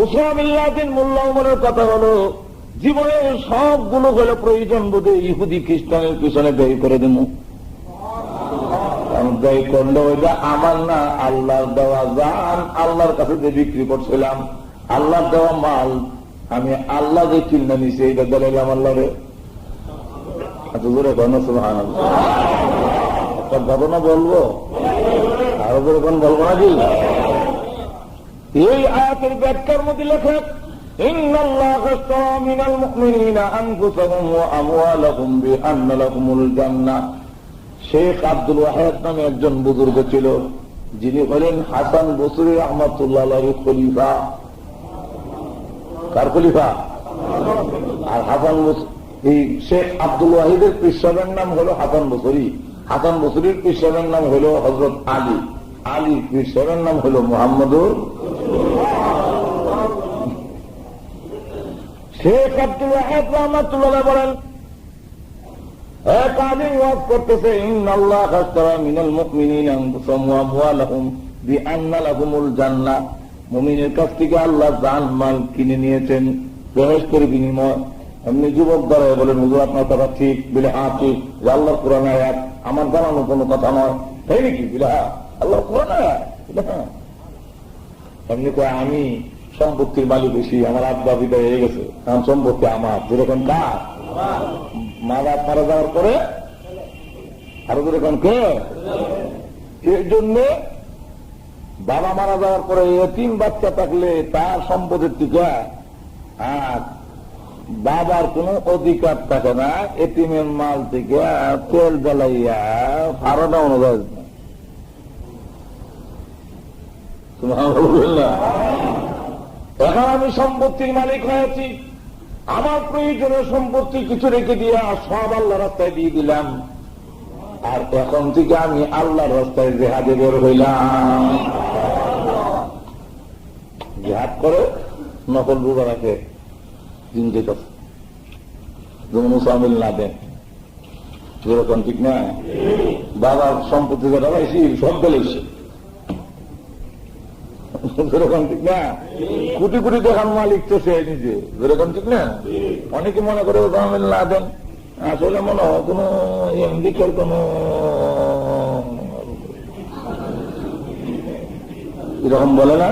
Speaker 1: উসামা বিন লাদেন মোল্লা ওমরের কথা হলো, জীবনের সবগুলো হলো প্রয়োজন বোধে ইহুদি খ্রিস্টানের পিছনে ব্যয় করে দেবো। ব্যয় করলে ওইটা আমার না, আল্লাহর দেওয়া জান, আল্লাহর কাছে যে বিক্রি করছিলাম, আল্লাহর দেওয়া মাল, আমি আল্লাহ যে কিনে নিছি, এইটা দিলাম আল্লাহরে। এত জোরে কেন সুবহানাল্লাহ? একটা ঘটনা বলবো, আরো জোরে কোন বলবো নাকি? এই আয়াতের ব্যাখ্যার মধ্যে লেখা, ইন্নাল্লাহা আশতারা মিনাল মুমিনিনা আনফুসাহুম ওয়া আমওয়ালাহুম বিআন্না লাহুমুল জান্নাহ। শেখ আব্দুল ওয়াহেদ নামে একজন বুজুর্গ ছিল, যিনি হলেন হাসান বসরি রহমাতুল্লাহ আলাইহির খলিফা। কার খলিফা? আর হাসান এই শেখ আব্দুল ওয়াহিদের পৃষ্ঠাবের নাম হলো হাসান বসরি। হাসান বসরির পৃষ্ঠাবের নাম হলো হযরত আলী। আলীর পৃষ্ঠাবের নাম হলো মুহাম্মদুর। শেখ আব্দুল ওয়াহিদ রহমাতুল্লাহ বলেন, এক আলিম ওয়াজ করতেছে, ইন্নাল্লাহ আশতারা মিনাল মুমিনিনা আনফুসাহুম ওয়া আমওয়ালাহুম বিআন্না লাহুমুল জান্নাহ। মুমিনের কাছ থেকে আল্লাহ জান মাল কিনে নিয়েছেন বেহেশতের বিনিময়। এমনি যুবক দ্বারা বলেন, হুজুর আপনার কথা ঠিক? বলে হ্যাঁ ঠিক। যে আল্লাহর কোরআন আয়াত, আমার জানানো কোনো কথা নয়। তাই নাকি? বলে হ্যাঁ আল্লাহর কোরআন আয়াত। বলে হ্যাঁ। এমনি কয় আমি সম্পত্তির মালিক বেশি, আমার আব্বা বিদায় হয়ে গেছে, কারণ সম্পত্তি আমার। যেরকম কার মারা মারা যাওয়ার পরে আরো যেরকম কে, এর জন্য বাবা মারা যাওয়ার পরে এতিম বাচ্চা থাকলে তার সম্পদের থেকে আর বাবার কোন অধিকার থাকে না। এতিমের মাল থেকে তেল জ্বালাইয়া ফাড়ানো অনুযায়ী এখন আমি সম্পত্তির মালিক হয়েছি, আমার প্রয়োজনীয় সম্পত্তি কিছু রেখে দিয়ে সব আল্লাহ রাস্তায় দিয়ে দিলাম। আর এখন থেকে আমি আল্লাহর রাস্তায় জেহাদে বের হইলাম। জেহাদ করে নকল রোজা রাখে, দিন যেতেছে, যেমন সামিল না দেন। যেরকম ঠিক না? বাবার সম্পত্তি যেটা পাইছি সব গেলেছে, যেরকম ঠিক না? কোটি কোটি টাকার মালিক তো সে নিজে, যেরকম ঠিক না? অনেকে মনে করে সামিল না দেন, আসলে মনে হয় কোন আমেরিকার কোন এরকম বলে না,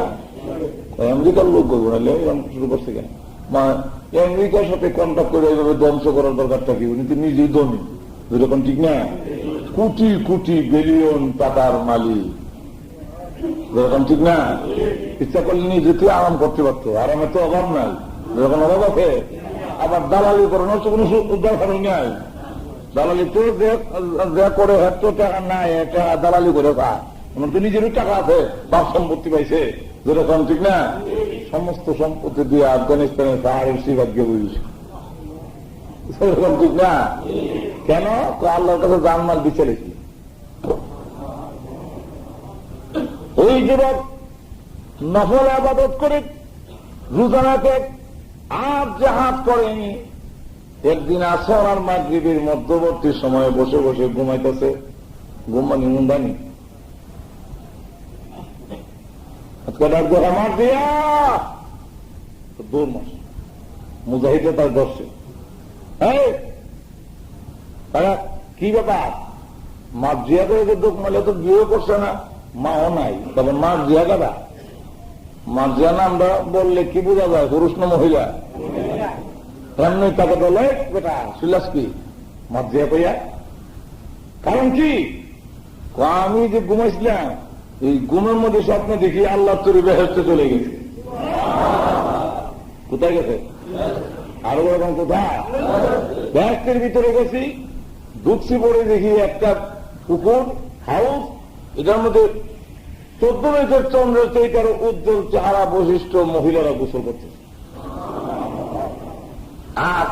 Speaker 1: আমেরিকার লোক করবো না, এরকম শুরু করছে কেন? আমেরিকার সাথে কন্ট্যাক্ট করে এইভাবে ধ্বংস করার দরকারটা কি? উনি তো নিজেই ধনী, যেরকম ঠিক না? কোটি কোটি বিলিয়ন টাকার মালিক, যেরকম ঠিক না? ইচ্ছা করলে নিজে তুই আরাম করতে পারতো, আরামের তো অভাব নাই। যখন অভাব আছে আবার দালালি করানোর তো কোনো দরকার নাই। দালালি তো যে করে হয়তো টাকা নাই, টাকা দালালি করে কাজ, আমার তো নিজেরও টাকা আছে, বাপ সম্পত্তি পাইছে, যেরকম ঠিক না? সমস্ত সম্পত্তি দিয়ে আফগানিস্তানের পাহাড়ের শিবাদকে বুঝিস, সেরকম ঠিক না? কেন? আল্লাহর কাছে জানমাল দিচ্ছে রেখি। ওই যুবক নফল আবাদত করে রোজা রাখে আর জাহাজ করেনি। একদিন আসর আর মাগরিবের মধ্যবর্তী সময়ে বসে বসে ঘুমাইতেছে। ঘুমানি মুন্দানি আমার দিয়া 2 মাস মুজাহিদে তার দর্শে। তারা কি ব্যাপার? মার জিয়া করে দুঃখ মালে তো বিয়ে করছে না, মাও নাই, তবে মার জিয়া কারা? মার জিয়া নামটা বললে কি বোঝা যায়? পুরুষ না মহিলা? এমনি তাকে বলে বেটা সুলাস কি মার জিয়া কইয়া। কারণ কি? আমি যে ঘুমাইছিলাম, এই ঘুমের মধ্যে স্বপ্ন দেখি আল্লাহ তরি বেহেশতে চলে গেছে। কোথায় গেছে? আরো এরকম কোথায়? বেহেশতের ভিতরে গেছি, ঢুকছি পরে দেখি একটা পুকুর হাউস, এটার মধ্যে 14 মিনিটের চন্দ্রের চৈতার উজ্জ্বল চেহারা বৈশিষ্ট্য মহিলারা গোসল করছে। আর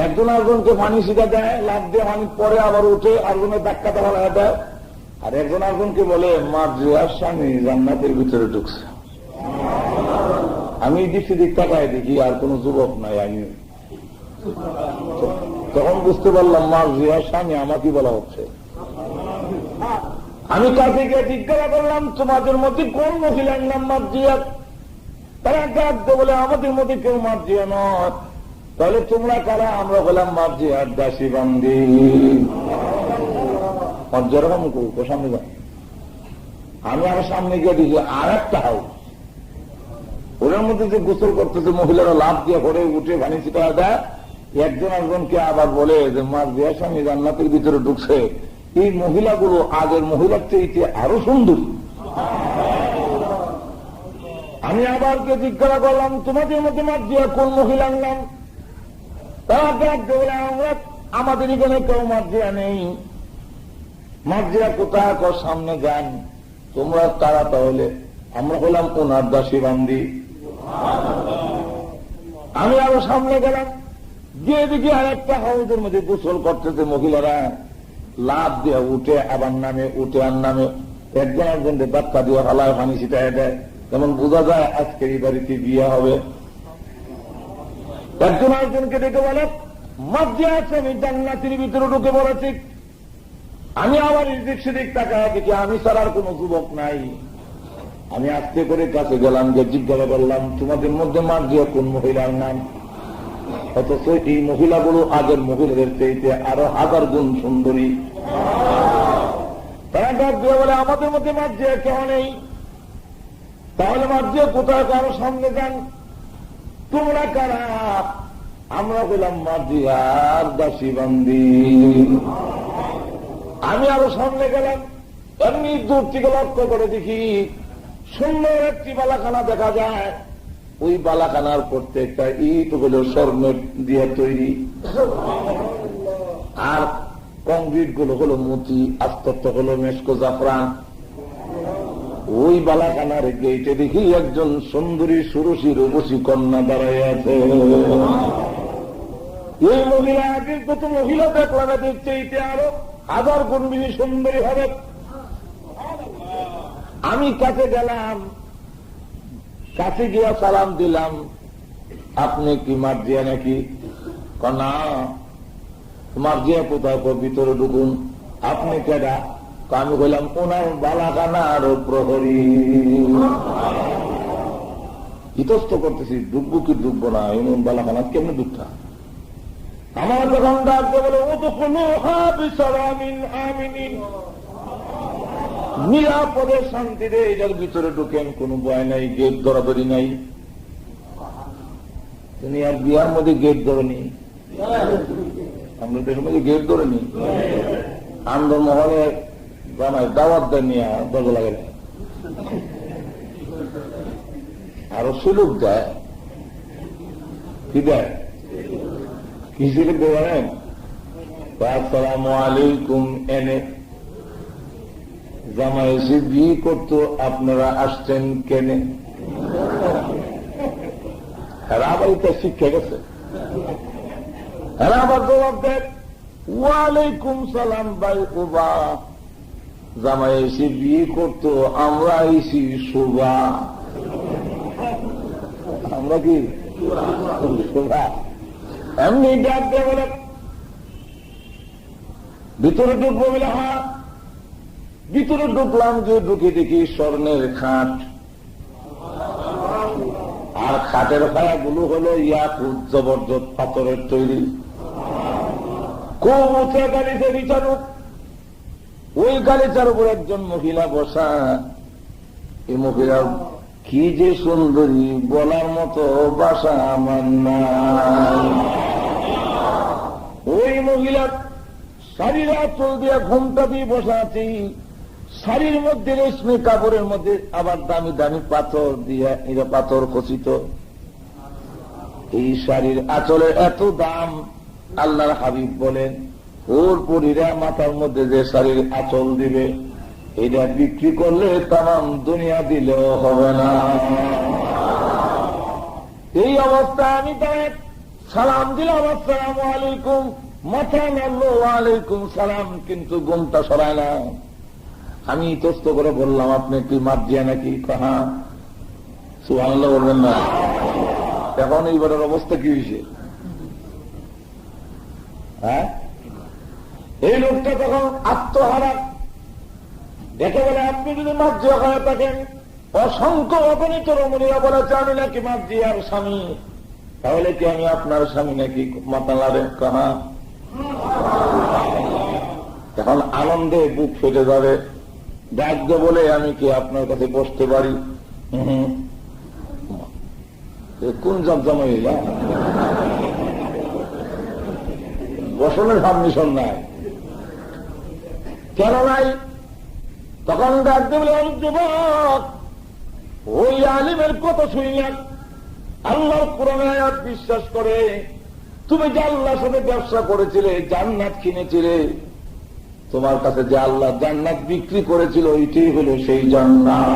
Speaker 1: একজন আরেকজনকে পানি শিখা দেয়, লাভ দিয়ে পানি পরে আবার উঠে আরেকজনের ধাক্কা দেওয়া দেয়। আর একজন আরেকজনকে বলে মার জিয়ার স্বামী জান্নাতের ভিতরে ঢুকছে। আমি দিচ্ছি দিক তাকায় দেখি আর কোন যুবক নাই। আমি তখন বুঝতে পারলাম মার জিয়ার স্বামী আমাকে বলা হচ্ছে। আমি কাছে গিয়ে জিজ্ঞাসা করলাম, তোমাদের মধ্যে কোন মহিলার নাম মার জিয়া? তারা ডাকতে বলে আমাদের মধ্যে কেউ মার জিয়া নয়। তাহলে তোমরা কারা? আমরা বললাম মার জিয়ার দাসী বান্দি। যেরকম সামনে যান, আমি আমার সামনে গিয়ে দেখি আর একটা হাউস, ওদের মধ্যে যে গোসল করতেছে মহিলারা লাভ দিয়ে করে উঠে পানি ছিটা দেয়। একজন একজনকে আবার বলে যে মার জিয়ার স্বামী জান্নাতের ভিতরে ঢুকছে। এই মহিলাগুলো আগের মহিলার চেয়ে আরো সুন্দর। আমি আবার কে জিজ্ঞাসা করলাম, তোমাদের মধ্যে মার জিয়া কোন মহিলার নাম? তারা বলে আমরা আমাদের এখানে কেউ মার জিয়া নেই। মার জিয়া কোথায়? সামনে যান, তোমরা কারা তাহলে? আমরা হলাম ওনার দাসী বান্দি। আমি আরো সামনে গেলাম, গিয়ে দেখি আর একটা হাউজের মধ্যে গোসল করতেছে মহিলারা, লাভ দিয়ে উঠে আবার নামে, উঠে আর নামে, একজন একজনকে বাচ্চা দিয়ে হালায় পানি ছিটায় দেয়, যেমন বোঝা যায় আজকের এই বাড়িতে বিয়ে হবে। একজন একজনকে দেখে বলে মধ্যে আছে, আমি জান্নাতের ভিতরে ঢুকে পড়েছি। আমি আবার এদিক সেদিক তাকায় দেখি আমি ছাড়ার কোন যুবক নাই। আমি আস্তে করে কাছে গেলাম, যে জিজ্ঞাসা করলাম তোমাদের মধ্যে মার্জিয়া কোন মহিলার নাম? অথচ এই মহিলাগুলো আগের মহিলাদের চাইতে আরো 1000 গুণ সুন্দরী। তারা ডাক দিয়ে বলে আমাদের মধ্যে মার্জিয়া কেউ নেই। তাহলে মার্জিয়া কোথায়? কারো সামনে যান। তোমরা কারা? আমরা বললাম মার্জিয়ার দাসী বান্দি। আমি আরো সামনে গেলাম, এমনি দূর থেকে লক্ষ্য করে দেখি সুন্দর একটি বালাখানা দেখা যায়। ওই বালাখানার প্রত্যেকটা ইট হলো স্বর্ণের দিয়ে তৈরি, আর কংক্রিট গুলো হলো মতি, আস্তত্ব হলো মেসকো জাফরান। ওই বালাখানার গেটে দেখি একজন সুন্দরী সুরসী রূপসী কন্যা দাঁড়ায় আছে। এই মহিলা আগের কত মহিলা দেখলাম, দেখতে এইতে আরো 1000 গুণ বেশি সুন্দরী হবে। আমি কাছে গেলাম, কাছে গিয়া সালাম দিলাম, আপনি কি মার্জিয়া নাকি? না, মার্জিয়া কোথায়? ভিতরে ঢুকুন। আপনি কেডা? আমি বললাম ওনার বালাখানার প্রহরী। ইতস্ত করতেছি, ডুববো কি ডুববো না, এমন বালাখানা কেমনি ডুবতা? আমার যখন ডাকতে বলে ও তো কোনো নিরাপদে শান্তিতে এটার ভিতরে ঢুকেন, কোনো ভয় নাই, গেট ধরাধরি নাই। তুমি আর বিয়ার মধ্যে গেট ধরেনি, আমরা দেশের মধ্যে গেট ধরেনি। আন্দোলন মহলে জানাই দাওয়াত দেন নিয়ে দরজা লাগে, আরো সুযোগ দেয়। কি দেয়? কি সুযোগ দেবেন? আসসালামু আলাইকুম এনে জামাই এসে বিয়ে করতো, আপনারা আসছেন কেনে? এরা আবার এটা শিক্ষা গেছে। এরা আবার জবাব দেয় ওয়ালাইকুম সালাম ভাই ওবা, জামাই এসে বিয়ে করতো, আমরা এসি শোভা। আমরা কি শোভা? এমনি ডাক দিয়ে বলে ভিতরে ঢুকবো বলে, হ্যাঁ। ভিতরে ঢুকলাম, যে ঢুকে দেখি স্বর্ণের খাট, আর খাটের পায়াগুলো হলো ইয়াকুত জবরদস্ত পাথরের তৈরি, খুব উঁচা গালিতে বিছানো। ওই গালিচার উপর একজন মহিলা বসা। এই মহিলা কি যে সুন্দরী, বলার মতো বাসা আমার নাই। ওই মহিলা শাড়ির আঁচল দিয়ে ঘুমটা দিয়ে বসা আছে, শাড়ির মধ্যে রেশমি কাপড়ের মধ্যে আবার দামি দামি পাথর দিয়ে এরা পাথর খচিত। এই শাড়ির আঁচলের এত দাম, আল্লাহর হাবিব বলেন ওর পরীরা মাথার মধ্যে যে শাড়ির আঁচল দিবে, এটা বিক্রি করলে তাম দুনিয়া দিলেও হবে না। এই অবস্থায় আমি তাই সালাম দিলাম, আসসালামু আলাইকুম। মাথা নাড়লো ওয়ালাইকুম সালাম, কিন্তু ঘুমটা সরায় না। আমি ইতস্ত করে বললাম আপনি কি মার্জিয়া নাকি? কাহা সুবহানাল্লাহ বলবেন না। এখন এইবারের অবস্থা কি হয়েছে? হ্যাঁ, এই লোকটা তখন আত্মহারা দেখে বলে আপনি যদি মার্জিয়া হয়ে থাকেন, অসংখ্য অগণিত রমণীরা বলেছে আমি নাকি মার্জিয়ার স্বামী, তাহলে কি আমি আপনার স্বামী নাকি? মাথা লাড়ে। কাহা এখন আনন্দে বুক ফেটে যাবে, ডাকতে বলে আমি কি আপনার কাছে বসতে পারি? কোন জমজমা হইলা, বসনের পারমিশন নাই। কেন নাই? তখন ডাকতে বলে যুবক, ওই আলিমের কথা শুনলেন, আল্লাহর কোরআনের আয়াত বিশ্বাস করে তুমি যে আল্লাহর সাথে ব্যবসা করেছিলে, জান্নাত কিনেছিলে, তোমার কাছে যে আল্লাহ জান্নাত বিক্রি করেছিল ওইটাই হলো সেই জান্নাত।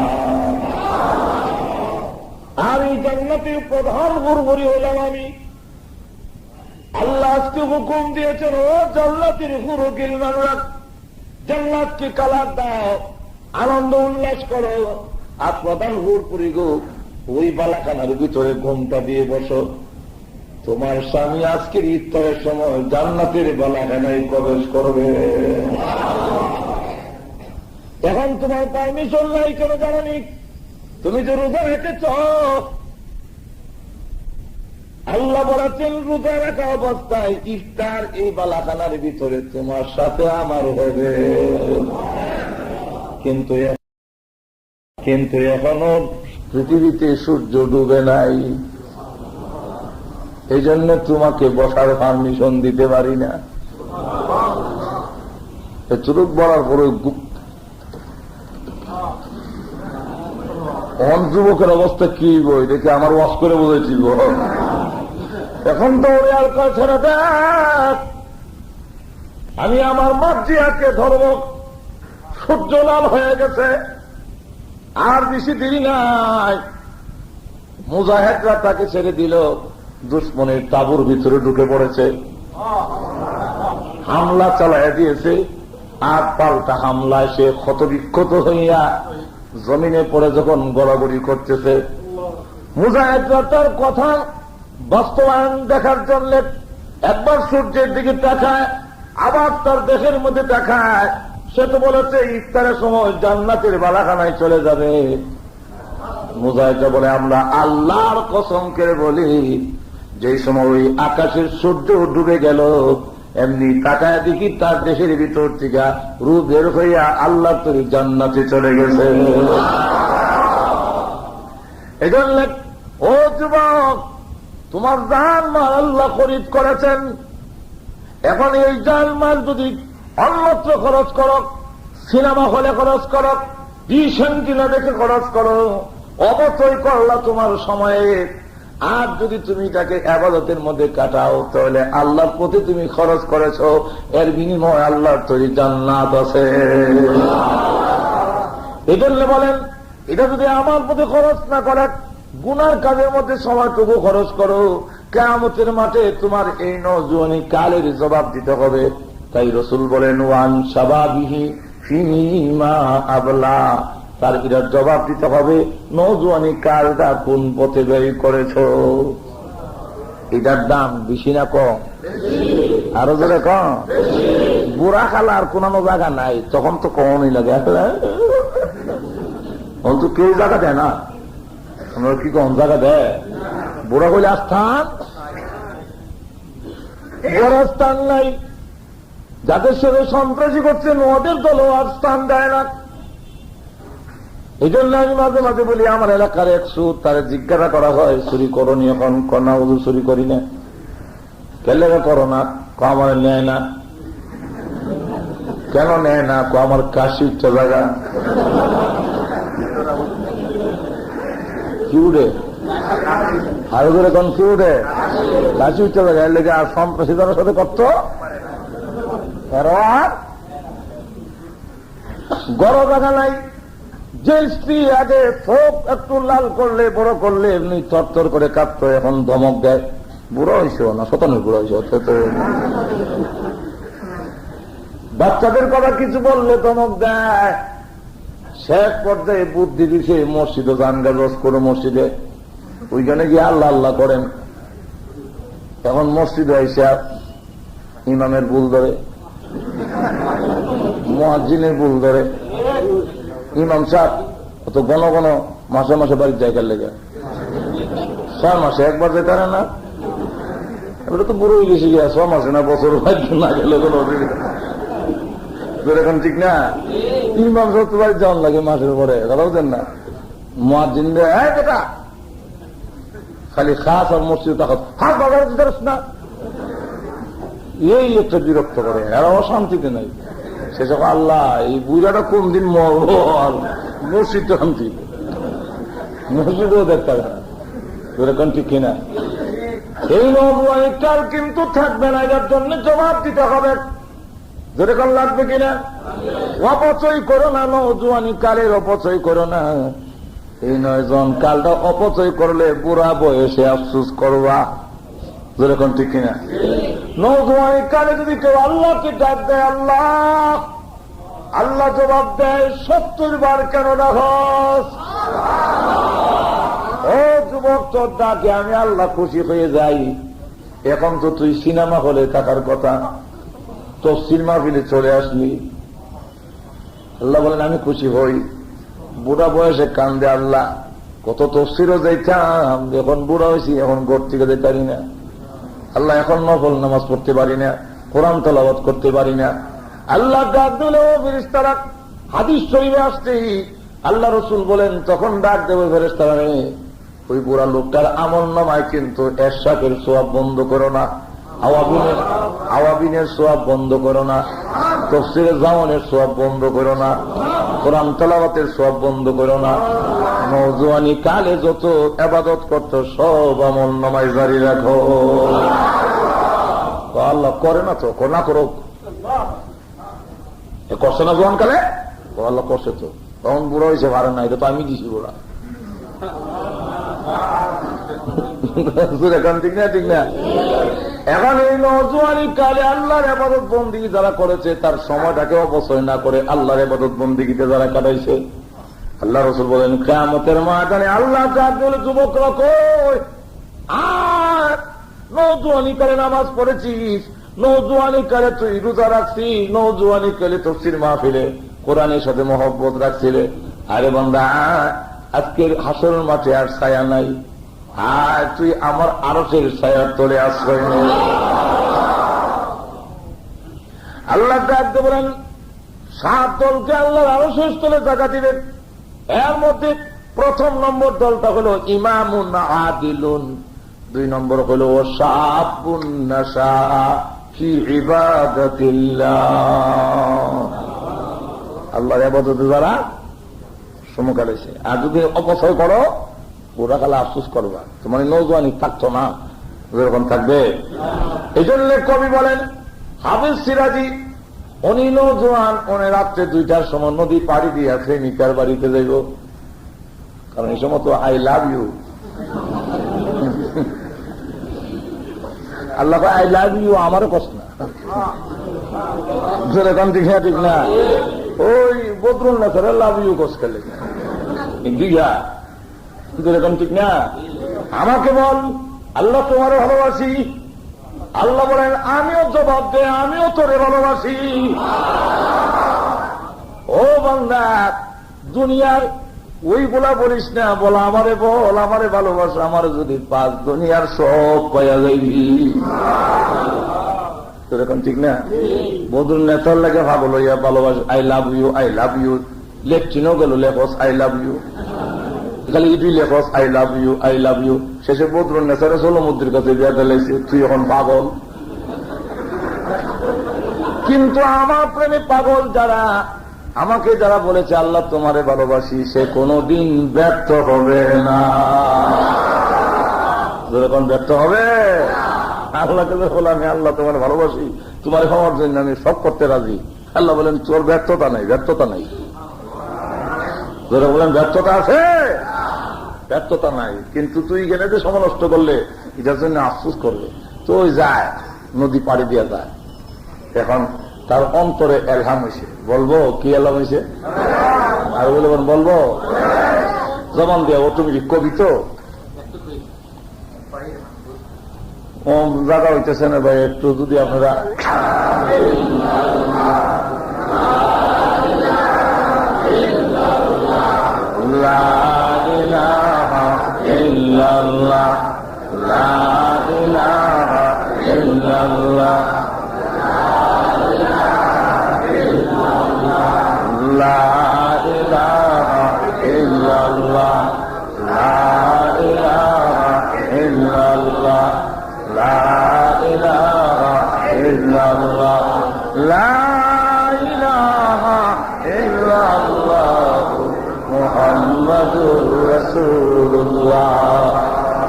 Speaker 1: আর এই জান্নাতের প্রধান হুরহুরি হলাম আমি। আল্লাহ আজকে হুকুম দিয়েছেন, ও জান্নাতের হুরুকিল মানুষ, জান্নাতকে কালার দাও, আনন্দ উল্লাস করো। আর প্রধান হুরপুরি গো, ওই বালাখানার ভিতরে ঘুমটা দিয়ে বসো। তোমার স্বামী আজকের ইফতারের সময় জান্নাতের বালাখানায় প্রবেশ করবে। এখন তোমার পারমিশন নাই কেন জানি? তুমি যে রোজা রেখেছ, আল্লাহ বলেছেন রোজা রাখা অবস্থায় ইফতার এই বালাখানার ভিতরে তোমার সাথে আমার হবে। কিন্তু এখনো পৃথিবীতে সূর্য ডুবে নাই, এই জন্য তোমাকে বসার পারমিশন দিতে পারি না। চুরুক বলার পরে যুবকের অবস্থা কি বই দেখে আমার ওয়াশ করে বলেছি। এখন তো ওরে আর ছেড়ে দেখ, আমি আমার মর্জিয়াকে ধরব। সূর্য লাল হয়ে গেছে, আর বেশি দেরি নাই। মুজাহিদরা তাকে ছেড়ে দিল, দুশ্মনের তাঁবুর ভিতরে ঢুকে পড়েছে, হামলা চালাইয়া দিয়েছে। আর পাল্টা হামলায় সে ক্ষতবিক্ষত হইয়া জমিনে পড়ে যখন গড়াগড়ি করতেছে, মুজাহিদরা তার কথা বাস্তবায়ন দেখার জন্য একবার সূর্যের দিকে তাকায়, আবার তার দেহের মধ্যে তাকায়। সে তো বলেছে ইফতারের সময় জান্নাতের বালাখানায় চলে যাবে। মুজাহিদরা বলে, আমরা আল্লাহর কসম করে বলি, যে সময় ওই আকাশের সূর্য ডুবে গেল, এমনি তাকায় দেখি তার দেশের ভিতর থেকে রূপ বের হইয়া আল্লাহ তোর জান্নাতে চলে গেছে। এই জন্য ও যুবক, তোমার জান মাল আল্লাহ খরিদ করেছেন। এখন এই জান মাল যদি অন্যত্র খরচ করো, সিনেমা হলে খরচ করো, ডিসেন্টিনা দেখে খরচ করো, অবশ্যই করলা তোমার সময়ে। আর যদি তুমি তাকে ইবাদতের মধ্যে কাটাও, তাহলে আল্লাহর প্রতি তুমি খরচ করেছ, এর বিনিময় আল্লাহর তৈরি জান্নাত আছে। এই জন্য বলেন, এটা যদি আমার প্রতি খরচ না করে, গুনার কাজের মধ্যে সময়টুকু খরচ করো, কিয়ামতের মাঠে তোমার এই নওজোয়ানি কালের জবাব দিতে হবে। তাই রাসূল বলেন, ওয়ান শাবাবিহি ফীমা আবলা, তার এটার জবাব দিতে হবে নওজোয়ানি কালটা কোন পথে ব্যয় করেছ। এটার দাম বেশি না কম? আরো জোরে কম? বুড়া খালার কোন জায়গা নাই, তখন তো কমই লাগে। তো কেউ জায়গা দেয় না, আমরা কি কম জায়গা দেয়? বুড়া হইলে আস্থান, বড় স্থান নাই। যাদের সাথে সন্ত্রাসী করছেন ওদের দলও আর স্থান দেয় না। এই জন্য আমি মাঝে মাঝে বলি, আমার এলাকার এক সুদ, তারা জিজ্ঞাসা করা হয় চুরি করনি, এখন কন্যা ওদু চুরি করি না, কেলে করো না? আমার নেয় না। কেন নেয় না? আমার কাশি উচ্চ জায়গা কি উঠে, আরো করে কোন কি উঠে, কাশি উচ্চ জায়গা। এর লেগে আর সন্ত্রাসীদের সাথে করতো গড় জায়গা নাই। যে স্ত্রী আগে চোখ একটু লাল করলে, বড় করলে এমনি থরথর করে কাঁপত, এখন ধমক দেয়। বুড়ো হয়েছে না, শতানুর বুড়ো হয়েছে। বাচ্চাদের কথা কিছু বললে ধমক দেয়। শেষ পর্যায়ে বুদ্ধি দিছে, মসজিদে গানগা রোজ করে মসজিদে, ওইখানে গিয়ে আল্লাহ আল্লাহ করেন। এখন মসজিদে এসে ইমামের ভুল ধরে, মুয়াজ্জিনের ভুল ধরে। ইমাম সাহেব তো ঘন ঘন মাসে মাসে বাড়ির জায়গার লেগে 6 মাসে একবার যেতে পারে না। ওটা তো বুড়ো হয়ে গেছে, 6 মাসে না বছর না গেলে কোনো এখন ঠিক না। ইমাম সাহেব তো বাড়ি যাওয়ার লাগে মাসের পরে, কথা বলছেন না। মুয়াজ্জিন বেটা খালি খাস আর মসজিদ না, এই একটা বিরক্ত করে, এরা অশান্তিতে নাই। সে যখন আল্লাহ এই বুড়াটা কোন দিন মরবো, মসজিদ শান্তি, মসজিদও দেখতে হবে এরকম ঠিক কিনা। এই নবুয়ানির কাল কিন্তু থাকবে না, এটার জন্য জবাব দিতে হবে। যেরকম লাগবে কিনা? অপচয় করো না, নৌজওয়ানি কালের অপচয় করো না। এই 9 জন কালটা অপচয় করলে বুড়া বয়সে আফসোস করবা। যেরকম ঠিক কিনা? নৌজওয়ানি কালে যদি কেউ আল্লাহকে ডাক দেয়, আল্লাহ, আল্লাহ জবাব দেয় 70 বার কেন ডাকস? ও যুবক, তোর ডাকে আমি আল্লাহ খুশি হয়ে যাই। এখন তো তুই সিনেমা হলে থাকার কথা, তফসির মাহফিলে চলে আসলি। আল্লাহ বলেন আমি খুশি হই। বুড়া বয়সে কান্দে আল্লাহ, কত তফসিরও যাইতাম, এখন বুড়া হয়েছি, এখন ঘর থেকে যেতে পারি না। আল্লাহ এখন নফল নামাজ পড়তে পারি না, কোরআন তেলাওয়াত করতে পারি না। আল্লাহ ডাক দিলে ফেরেশতারা, হাদিস শরীফে আসছে, আল্লাহ রসুল বলেন তখন ডাক দেবে ফেরেশতারা, ওই বুড়া লোকটার আমল নামায় কিন্তু এরশাকের সোয়াব বন্ধ করো না, আওয়াবিনের সোয়াব বন্ধ করো না, তফসিরে জাওয়ানের সোয়াব বন্ধ করো না, কোরআন তেলাওয়াতের সোয়াব বন্ধ করো না। নওজোয়ানি কালে যত ইবাদত করতো সব আমল নামায় জারি রাখো। আল্লাহ করে না তো, না করো, করছে না জোয়ান কালে? আল্লাহ করছে তো, তখন বুড়া হয়েছে, পারে না, এটা তো আমি দিছি বুড়া। এখন ঠিক না? ঠিক না? এখন এই নওজোয়ানি কালে আল্লাহর ইবাদত বন্দেগী যারা করেছে, তার সময়টাকে অপচয় না করে আল্লাহর ইবাদত বন্দেগীতে যারা কাটাইছে, আল্লাহ রাসূল বলেন কিয়ামতের ময়দানে আল্লাহ ডাক দিলে, যুবকরা কই? আর নওজোয়ানি কালে নামাজ পড়েছিস, নওজোয়ানি কালে তুই রোজা রাখছিস, নওজোয়ানি কালে তাফসীর মাহফিলে কোরআনের সাথে মহব্বত রাখছিলে। আরে বান্দা, আজকের হাসরের মাঠে আর ছায়া নাই, আর তুই আমার আরশের ছায়ার তলে আশ্রয় নেই। আল্লাহ ডাকতে বলেন 7 দলকে আল্লাহর আরশের তলে জায়গা দিবেন। এর মধ্যে প্রথম নম্বর দলটা হলো ইমামুন আদিলুন, 2 নম্বর হলো শাআবুন নাশা ফি ইবাদাতিল্লাহ, আল্লাহর ইবাদতে যারা সমকালেছে। আর যদি অপচয় করো, ওরা কালে আফসোস করবা, তোমার নওজোয়ানি থাকতো না, যেরকম থাকবে। এই জন্য কবি বলেন, হাফেজ সিরাজি, উনি নওজোয়ান, উনি রাত্রে 2টার সময় নদী পাড়ি দিয়ে প্রেমিকার বাড়িতে যাইব, কারণ এই সময় তো আই লাভ ইউ, আল্লাহ আই লাভ ইউ আমারও কষ্ট না, যেরকম ঠিক না? ঠিক না? ওই বদরুল নেতারা লাভ ইউ কষ্ট খেলে দীঘা, যেরকম ঠিক না? আমাকে বল আল্লাহ তোমার ভালোবাসি, আল্লাহ বলেন আমিও জবাব দে, আমিও তোরে ভালোবাসি। ও বান্দা, দুনিয়ার ওইগুলা বলিস না, বলা আমারে বল, আমারে ভালোবাসা, আমারে যদি 5 দুনিয়ার সব পাইয়া যাইবি, সেরকম ঠিক না? বদরুল নেতার লাগে ভাবল ইয়া ভালোবাসা, I love you, I love you, লেফটিনও গেল লেখস আই লাভ ইউ, খালি ইটি লেখস I love you, I love you. শেষে বদরুল নেতারে সোলমুদ্দির কাছে বিয়া দিলাইছে, তুই এখন পাগল। কিন্তু আমার প্রেমে পাগল যারা, আমাকে যারা বলেছে আল্লাহ তোমারে ভালোবাসি, সে কোনদিন ব্যর্থ হবে না। যেরকম ব্যর্থ হবে, আল্লাহকে বলে আমি আল্লাহ তোমার ভালোবাসি, তোমার হওয়ার জন্য আমি সব করতে রাজি। আল্লাহ বলেন তোর ব্যর্থতা নাই, ব্যর্থতা নাই। যারা বলেন ব্যর্থতা আছে, ব্যর্থতা নাই, কিন্তু তুই গেলে যে সময় নষ্ট করলে, এটার জন্য আফসোস করবে। তো ওই যায়, নদী পাড়ি দিয়া যায়। এখন তার অন্তরে এলহাম হয়েছে, বলবো কি এলহাম হয়েছে? আর বলে বলবো জবান দিয়া, অটোমেটিক কবি তো জায়গা হইতেছে না ভাই, একটু যদি আপনারা লা ইলাহা ইল্লাল্লাহ, লা ইলাহা ইল্লাল্লাহ, লা ইলাহা ইল্লাল্লাহ, লা ইলাহা ইল্লাল্লাহ, লা ইলাহা ইল্লাল্লাহ, লা ইলাহা ইল্লাল্লাহ মুহাম্মাদুর রাসূলুল্লাহ।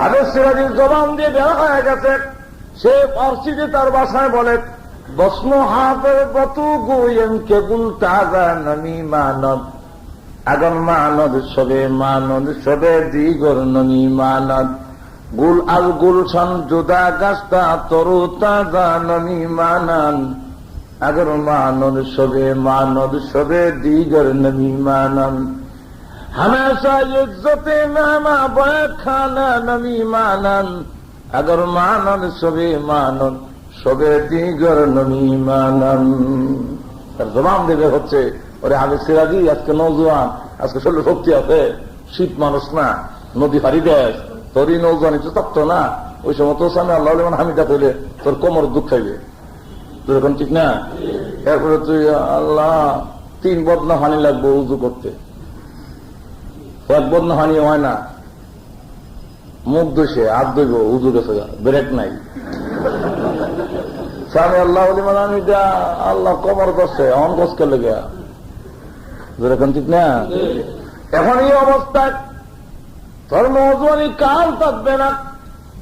Speaker 1: আরো সিরাজির জবান দিয়ে বের হয়ে গেছে, সে ফার্সিতে তার ভাষায় বলে, বস্মহাবের বতু গোয়েম কেগুল তাজা নমি মানব আগন মানদ সবে দিগর নমি মানদ গুল আল গুলশান জুদা গাছটা তরু তাজা নমি মানান আগর মানদ সবে দিগর নমি মানান हमेशा इज्जते नामा बय खाना नमी मानन अगर मानन सबे दिगर नमी मानन তার জবাব দেবে হচ্ছে ওরে আমি সিরাজি আজকে নৌজওয়ান আজকে শরীরে শক্তি আছে শীত মানুষ না নদী হারি দেশ তোরই নৌজওয়ান একটু তপ্ত না ওই সময় তো সামনে আল্লাহ হামিদা পেলে তোর কোমর দুঃখ খাইবে তোর এখন ঠিক না এরপরে তুই আল্লাহ 3 বদনা হানি লাগবে উজু করতে এক বদনা হানি হয় না মুখ দোষে হাত ধইব উজু গেছে ব্রেক নাই স্বামী আল্লাহ আল্লাহ কমর করছে অন কষ্ট লেগে যেরকম ঠিক না এখন এই অবস্থায় তোর নৌজওয়ানি কাল থাকবে না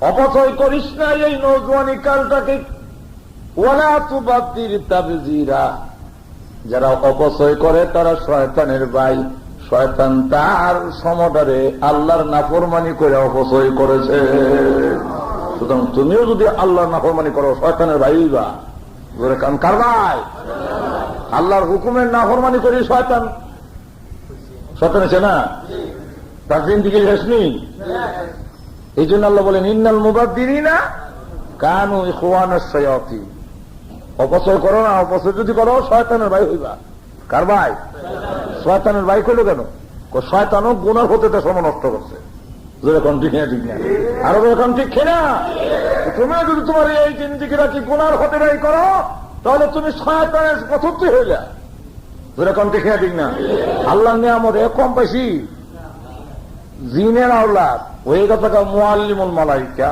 Speaker 1: অপচয় করিস না এই নৌজওয়ানি কালটাকে ওয়ালা তুবাদ্দির তাবযীরা যারা অপচয় করে তারা শয়তানের ভাই শয়তান তার সমটারে আল্লাহর নাফরমানি করে অপচয় করেছে সুতরাং তুমিও যদি আল্লাহর নাফরমানি করো শয়তানের ভাই বা কার ভাই আল্লাহর হুকুমের নাফরমানি করে শয়তান আছে না তার জিন্দেগি শেষ নেই এই জন্য আল্লাহ বলেন ইন্নাল মুবাদ্দিরিনা কানু ইখওয়ানাস শায়াতিন অপচয় করো না অপচয় যদি করো শয়তানের ভাই হইবা কার ভাই শয়তানের ভাই করলো কেন শয়তানও গুনাহ হতে তো সময় নষ্ট করছে যেরকম ঠিক না ঠিক না আরো এরকম ঠিক না তুমি যদি তোমার এই জিন্দিগিটা কি গুনার হতে ভাই করো তাহলে তুমি শয়তানের পথই হয়ে যা যেরকম ঠিক না ঠিক না আল্লাহ নিয়ামত কম পাইছি জিনের আওলাদ হয়ে গেছে মুআল্লিমুল মালাইকা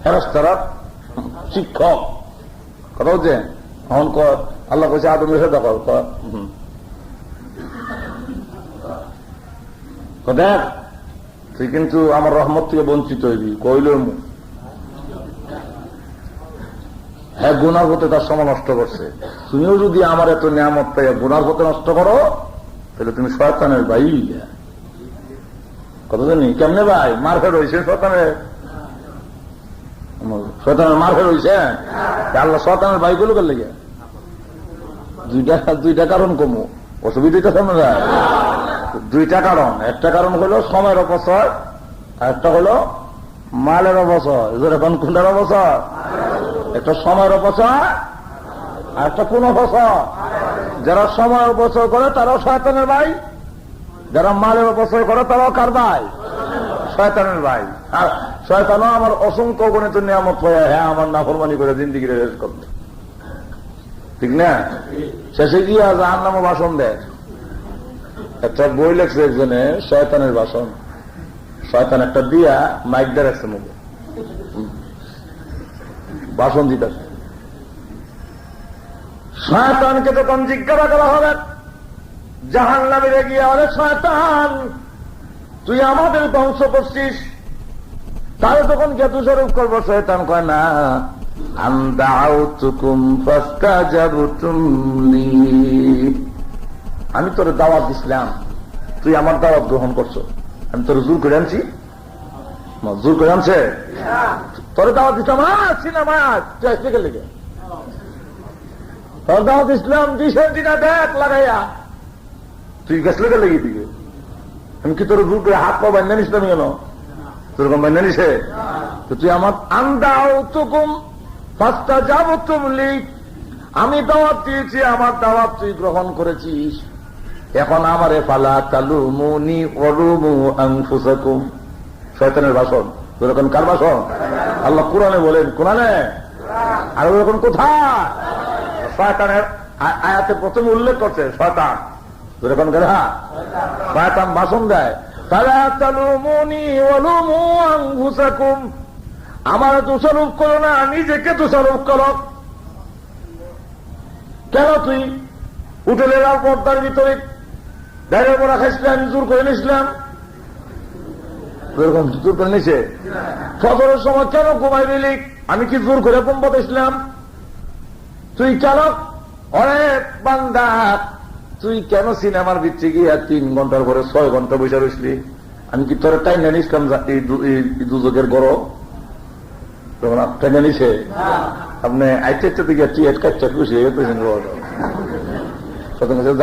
Speaker 1: ফেরেশতারা শিক্ষক কথা হচ্ছে এখন আল্লাহ কইছে আদমের সাথে দেখো দেখ তুই কিন্তু আমার রহমত থেকে বঞ্চিত হইবি কইল হ্যাঁ গুনার হতে তার সময় নষ্ট করছে তুমিও যদি আমার এত নিয়ামত পাই গুনার হতে নষ্ট করো তাহলে তুমি শয়তানের ভাই কথা জানি কেমনে ভাই মার ফের হয়েছে শয়তানের মার ফের হয়েছে আল্লাহ শয়তানের ভাই গুলো করলে গিয়া দুইটা কারণ কমু অসুবিধা সামনে যায় দুইটা কারণ একটা কারণ হলো সময়ের অপচয় আর একটা হলো মালের অপচয় এখন কোনটার অপচয় একটা সময়ের অপচয় আর একটা কোন অপচয় যারা সময় অপচয় করে তারাও শয়তানের ভাই যারা মালের অপচয় করে তারাও কার ভাই শয়তানের ভাই আর শয়তানও আমার অসংখ্য গণিত নিয়ামত হয়ে হ্যাঁ আমার নাফরমানি করে জিন্দিগি শেষ করবে ঠিক না শেষে গিয়ে জাহান্নামে ভাষণ দেয় একটা বই লেখছে একজনে শয়তানের ভাষণ শয়তান একটা দিয়া মাইক দিয়ে রাখছে মুখে ভাষণ দিতে শয়তানকে তখন জিজ্ঞাসা করা হবে জাহান্নামে গিয়ে আরে শয়তান তুই আমাদের ধ্বংস করছিস তাহলে তখন জ্ঞাতস্বরূপ করবো শয়তান কয় না আমি তোর দাওয়াত দিছিলাম তুই আমার দাওয়াত গ্রহণ করছো আমি তোর জোর করে আনছি জোর করে আনছে তোর দাওয়াত দিছিলাম সিনেমা তুই আসতে গেলে তোর দাওয়াত ইসলাম দিনা দেখ লাগাইয়া তুই গেছলে গেলে গিয়ে দিকে আমি কি তোর জোর করে হাত পা বান্ধা নিছিলাম কেন তোর কম বান্ধা নিছে তুই আমার আন্দাও তুকুম ফাস্তা যাব তুমি আমি দাওয়াত দিয়েছি আমার দাওয়াত তুই গ্রহণ করেছিস এখন আমারে ফালা তালু মুনি অলুমু আনফুসাকুম শয়তানের ভাষণ এরকম কার ভাষণ আল্লাহ কোরআনে বলেন কোরআনে আর এরকম কোথায় শয়তানের আয়াতে প্রথমে উল্লেখ করছে শয়তান এরকম হ্যাঁ শয়তান ভাষণ দেয় ফালা তালু মুনি অলুমু আনফুসাকুম আমার দোষারোপ করো না নিজেকে দোষারোপ করো কেন তুই হোটেলের পর্দার ভিতরে ডাইরের পড়া খাইছিলাম জোর করে নিয়েছিলাম জোর করে নিছে ফজরের সময় কেন ঘুমাই দিলি আমি কি জোর করে কম বাতাইছিলাম তুই চালক, অরে বান্দা, তুই কেন সিনেমার ভিত্তি গিয়া 3 ঘন্টার পরে 6 ঘন্টা বসে রইসলি? আমি কি তোর টাইম জানিস কাম এই দুজকের গড় তখন টাইম জানিসে আপনি আইতে গিয়া টিয়েট কাটটা খুশি হয়ে গেছেন।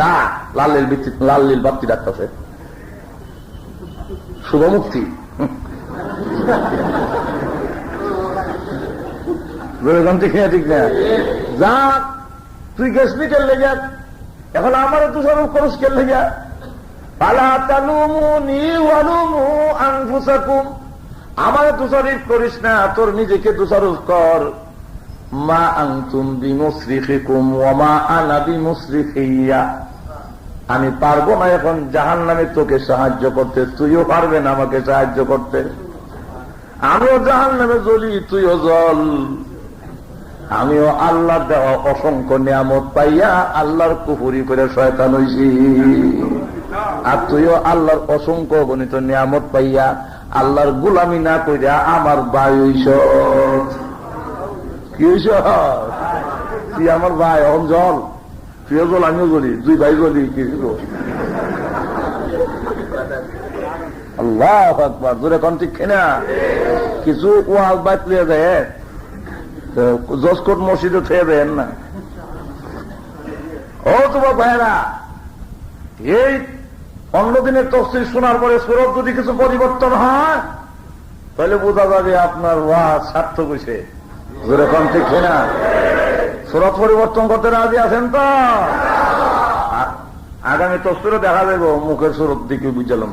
Speaker 1: যা লাল লীল ভিত্তি, লাল লীল বাপ্তি ডাকতেছে শুভ মুক্তি। ঠিক না? যা তুই গেছলি কেন লেগে, এখন আমার দোষারোপ খরচ কেন লেগে? আমার দোষারোপ করিস না, তোর নিজেকে দোষারোপ কর। মা আনতুম বিমুসরিখিকুম ওয়া মা আনা বিমুসরিখিয়া। আমি পারবো না এখন জাহান্নামে তোকে সাহায্য করতে, তুইও পারবে না আমাকে সাহায্য করতে। আমিও জাহান্নামে জ্বলি, তুইও জ্বল। আমিও আল্লাহ দেওয়া অসংখ্য নিয়ামত পাইয়া আল্লাহর কুফরি করে শয়তান হইছি, আর তুইও আল্লাহর অসংখ্য গণিত নিয়ামত পাইয়া আল্লাহর গোলামি না কইরা আমার ভাই হইছ। কি হইছ? তুই আমার ভাই, অহম জল, তুইও জল আমিও জ্বলি, 2 ভাই জ্বলি। কি আল্লাহু আকবার, জোরে কোন ঠিক না? কিছু ওয়াজ বাইত লিয়ে যায়, জসকোট মসজিদে থেকে দেন না। ও তোমার ভাইয়েরা, এই 15 দিনের তফসির শোনার পরে সুরত যদি কিছু পরিবর্তন হয় তাহলে বোঝা যাবে আপনার ওয়াজ সার্থক হয়েছে। যেরকম ঠিক না? সুরত পরিবর্তন করতে রাজি আছেন তো? আগামী তফসিরে দেখা দেব মুখের সুরত দিকে বুঝলাম।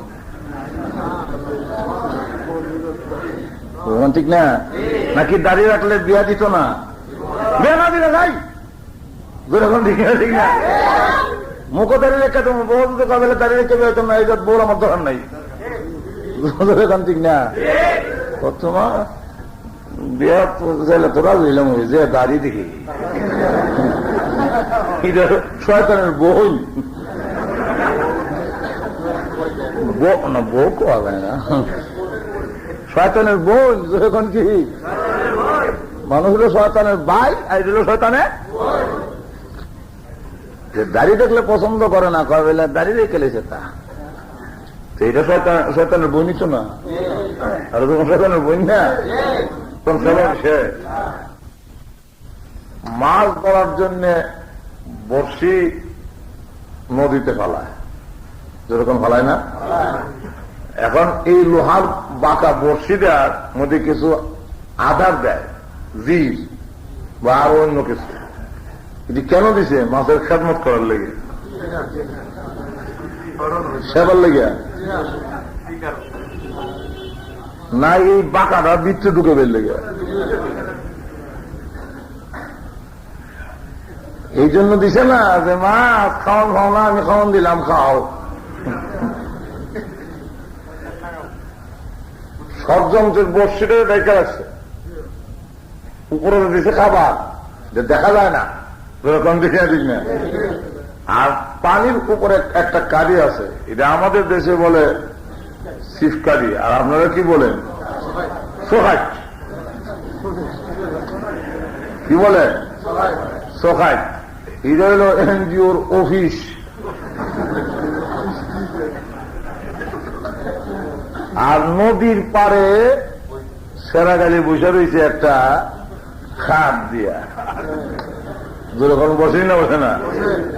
Speaker 1: ঠিক না? নাকি দাঁড়িয়ে রাখলে বিয়া দিত না? বিয়া না দিলে যাই যেরকম ঠিক না? ঠিক না? মুখ দাঁড়িয়ে রেখে তো বহু কাবেলে দাঁড়িয়ে রেখে বেরোতাম না, এই বউর আমার দরকার নাই। ঠিক না? তোমার বিয়া চাইলে তোরা দিলাম যে দাঁড়িয়ে দেখি শয়তানের বই না, বউ কোয়া যায় না, শয়তানের বোন। যখন কি মানুষ হলো শয়তানের ভাই, আর হলো শয়তানের দাড়ি দেখলে পছন্দ করে না, কবে দাঁড়িয়ে খেলেছে তা। এইটা শয়তানের বই নিচ্ছ না, আর তোমার শয়তানের বই না। সে মাছ ধরার জন্য বর্ষি নদীতে ফেলায়, যেরকম ফেলায় না। এখন এই লোহার বাঁকা বর্ষি দেওয়ার মধ্যে কিছু আধার দেয়, জির বা আরো অন্য কিছু। এটি কেন দিছে? মাছের খেদমত করার লেগে, সেবার লেগে না, এই বাঁকাটা বৃত্তে ঢুকে বের লেগে। এই জন্য দিছে না যে মাছ খাওয়ান খাও না, আমি খাওয়ান দিলাম, খাও। ষড়যন্ত্রের বর্ষিটা দেখা যাচ্ছে, উপরে দিছে খাবার দেখা যায় না, যেরকম দেখে ঠিক না। আর পানির উপরে একটা কারি আছে, এটা আমাদের দেশে বলে সিফকারি, আর আপনারা কি বলেন? সোহাইট। কি বলে? সোহাইট। এটা হল এনজিওর অফিস। আর নদীর পারে সেরাগালি বসে রয়েছে একটা খাট দিয়া, যেরকম বসেই না, বসে না।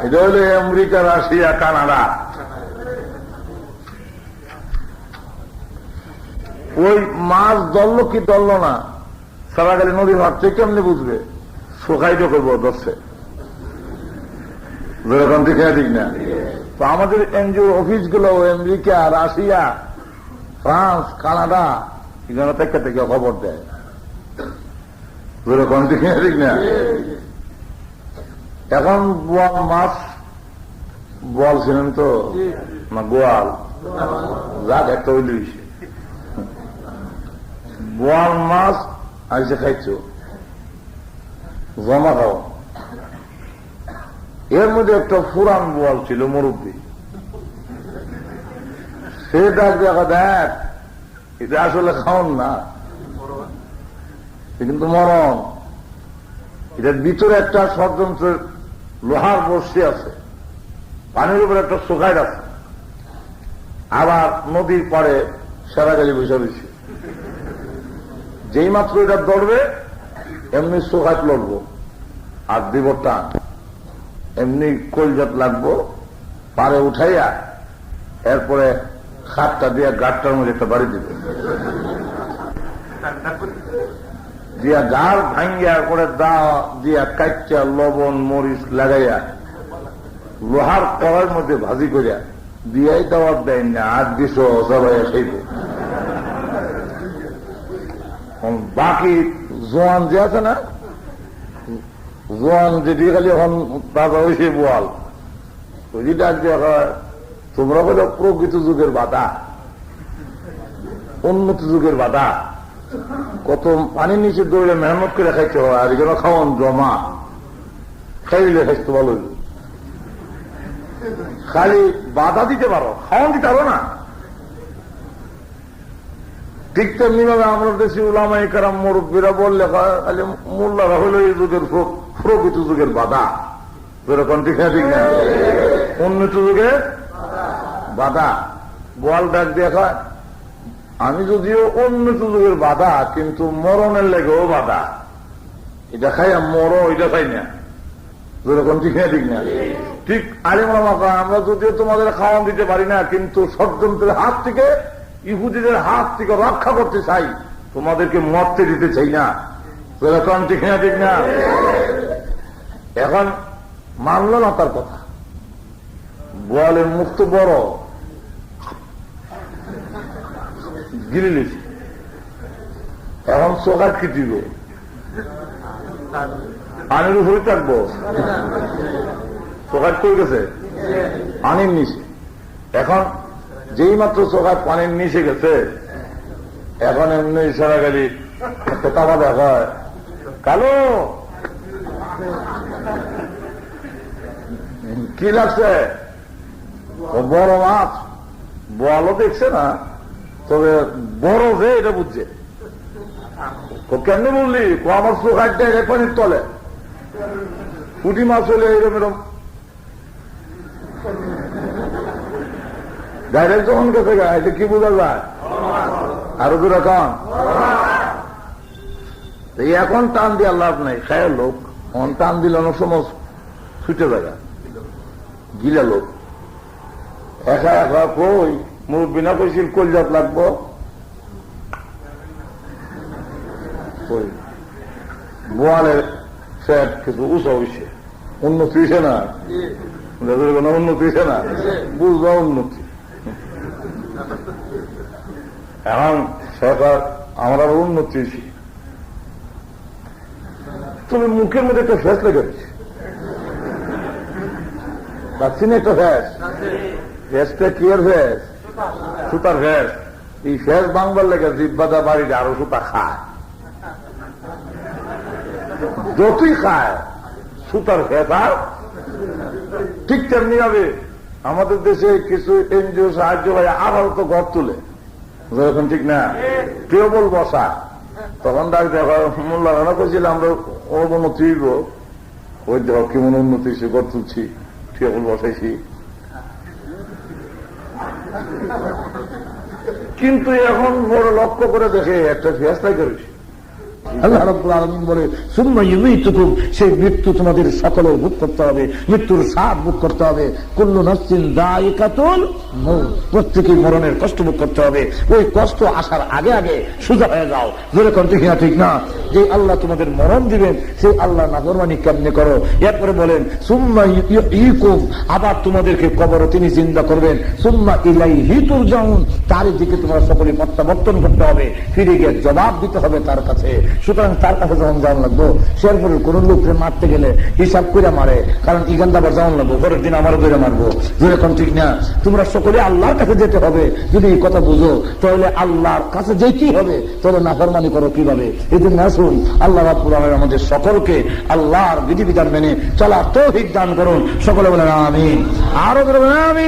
Speaker 1: এটা হল আমেরিকা, রাশিয়া, কানাডা। ওই মাছ দললো কি দললো না, সেরাগালি নদীর ভাবছে কেমনি বুঝবে? শোকাইতে করবো দর্শে, যেরকম ঠিক না? ঠিক না? তো আমাদের এনজিও অফিস গুলো আমেরিকা, রাশিয়া, ফ্রান্স, কানাডা এখানে থেকে খবর দেয়, যেরকম ঠিক না? ঠিক না? এখন বোয়াল মাছ, বোয়াল ছিলেন তো না, গোয়াল যাক একটা ওই লইছে, বোয়াল মাছ আইসে খাইছ, জমা খাও। এর মধ্যে একটা পুরান বোয়াল ছিল, মুরব্বী। সে ডাক দেখা, দেখ এটা আসলে খাওন না, কিন্তু মরণ। এটার ভিতরে একটা ষড়যন্ত্রের লোহার বর্ষি আছে, পানির উপরে একটা সোকাইট আছে, আবার নদীর পাড়ে সেরাগালি বসে রয়েছে। যেই মাত্র এটা দৌড়বে এমনি সোকাইট লড়বো আর দিব টান, এমনি কলজাত লাগবো, পারে উঠাইয়া এরপরে খাটটা দিয়া গাঠটার মধ্যে একটা বাড়ি দিবে, দিয়া গাড় ভাঙ্গিয়া করে দা দিয়া কাইচা লবণ মরিচ লাগাইয়া লোহার কড়ার মধ্যে ভাজি করিয়া দিয়াই দাওয়াত দেয় না, আর দিস সবাই খাইব। বাকি জোয়ান যে আছে না, জোয়ান যেটি খালি এখন তাজা হয়েছে বোয়াল, ওই ডাক দিয়ে হয় তোমরা বলে প্রকৃত যুগের বাধা, উন্নত যুগের বাধা, কত পানির নিচে দৌড়ে মেহনত করে খাইতে হয়, আর এগুলো খাওয়ান জমা খাইলে খাইতে ভালো, খালি বাধা দিতে পারো, খাওয়ান দিতে পারো না। ঠিক তেমনি ভাবে আমরা দেশি উলামায়ে কেরাম মুরব্বীরা বললে খালি মোল্লারা হইল এই যুগের প্রকৃত যুগের বাধা, এরকম ঠিক না? ঠিক না? উন্নত যুগে বাধা। গোয়াল ডাক দেখা আমি যদিও উন্নত যুগের বাধা, কিন্তু মরণের লেগেও বাধা, এটা খাই মরো, এটা খাই না, যেরকম ঠিক না? ঠিক না? ঠিক আলিম ওলামা আমরা যদিও তোমাদের খাওয়ান দিতে পারি না, কিন্তু ষড়যন্ত্রের হাত থেকে, ইহুদিদের হাত থেকে রক্ষা করতে চাই, তোমাদেরকে মরতে দিতে চাই না, যেরকম ঠিক না? ঠিক না? এখন মানল না তার কথা, গোয়ালের মুখ তো বড়, গিলে নিয়েছি, এখন চোখাট কি দিব, পানির উপরে থাকবো, চোখাট করে গেছে পানির নিচে। এখন যেই মাত্র চোখাট পানির নিচে গেছে, এখন এমনি ইশারা গালি তাবা দেখা কালো কি লাগছে, বড় মাছ, বলো দেখছে না, তবে বড় যে এটা বুঝছে। কেন বললি আমার চোখাট দেয় পানির তলে, পুঁটি মাছ হলে এরকম এরকম ডাইরেক্ট যখন গেছে গা, এটা কি বোঝা যায়? আরো দূর এখন এখন টান দিয়ে লাভ নাই, খায় লোক অন টান দিল অনেক সময় ছুটে জায়গা গিলা লোক একা একা কই মুরব্বি না কইছিল কলজাত লাগবো, বোয়ালের ফ্যাট কিছু উঁচা হয়েছে, উন্নতি হয়েছে না, উন্নতি হয়েছে না, বুঝবা উন্নতি। এখন সরকার আমরা উন্নতি হয়েছি, তুমি মুখের মধ্যে একটা ফ্যাস লেগে গেছে, পাচ্ছি না একটা ফ্যাস, ফ্যাসটা কি এর ফ্যাস? সুতার ফ্যাস। এই ফ্যাস বাংলার লেগে জিব্বাদা বাড়িতে আরো সুতা খায়, যতই খায় সুতার ফ্যাস। আর ঠিক তেমনি হবে আমাদের দেশে কিছু এনজিও সাহায্য হয়, আবার তো ঘর তুলে, যখন ঠিক না কেবল বসা, তখন ডাক দেখা মোল্লারা করছিল আমরা অবনতি হইব, ওই দেখ কেমন উন্নতি হয়েছে, ঘর তুলছি, কেবল বসাইছি। কিন্তু এখন বড় লক্ষ্য করে দেখে একটা ফেসলাই করেছি, আল্লাহ রাব্বুল আলামিন বলে সুম্মা ইউমীতুকুম, সেই মৃত্যু তোমাদের সকলের ভোগ করতে হবে, মৃত্যুর স্বাদ ভোগ করতে হবে। কুল্লু নাফসিন যায়িকাতুল মউত, প্রত্যেকেই মরণের কষ্ট ভোগ করতে হবে। ওই কষ্ট আসার আগে আগে সোজা হয়ে যাও, যেরকম ঠিক না? ঠিক না? যে আল্লাহ তোমাদের মরণ দিবেন, সেই আল্লাহ নাফরমানি কেমনে করো? এরপরে বলেন সুম্মা ইউহয়িকুম, আবার তোমাদেরকে কবরে তিনি জিন্দা করবেন। সুম্মা ইলাইহি তুরজাউন, তার দিকে তোমরা সকলে প্রত্যাবর্তন করতে হবে, ফিরে গিয়ে জবাব দিতে হবে তার কাছে। সুতরাং তার কাছে যখন যাওয়ান লাগবো, শেরপুরে কোন লোককে মারতে গেলে হিসাব করে মারে, কারণ ইগান দাবার যাওয়ান লাগবো, পরের দিন আমারও ধরে মারবো, যেরকম ঠিক না? তোমরা সকলে আল্লাহর কাছে যেতে হবে। যদি এই কথা বুঝো তাহলে আল্লাহর কাছে যেতেই হবে, তাহলে নাফরমানি করো কিভাবে? এই জন্য আসুন আল্লাহ রাব্বুল আলামিন আমাদের সকলকে আল্লাহর বিধিবিধান মেনে চলার তৌফিক দান করুন। সকলে বলেন আমিন, আরো বলেন আমিন।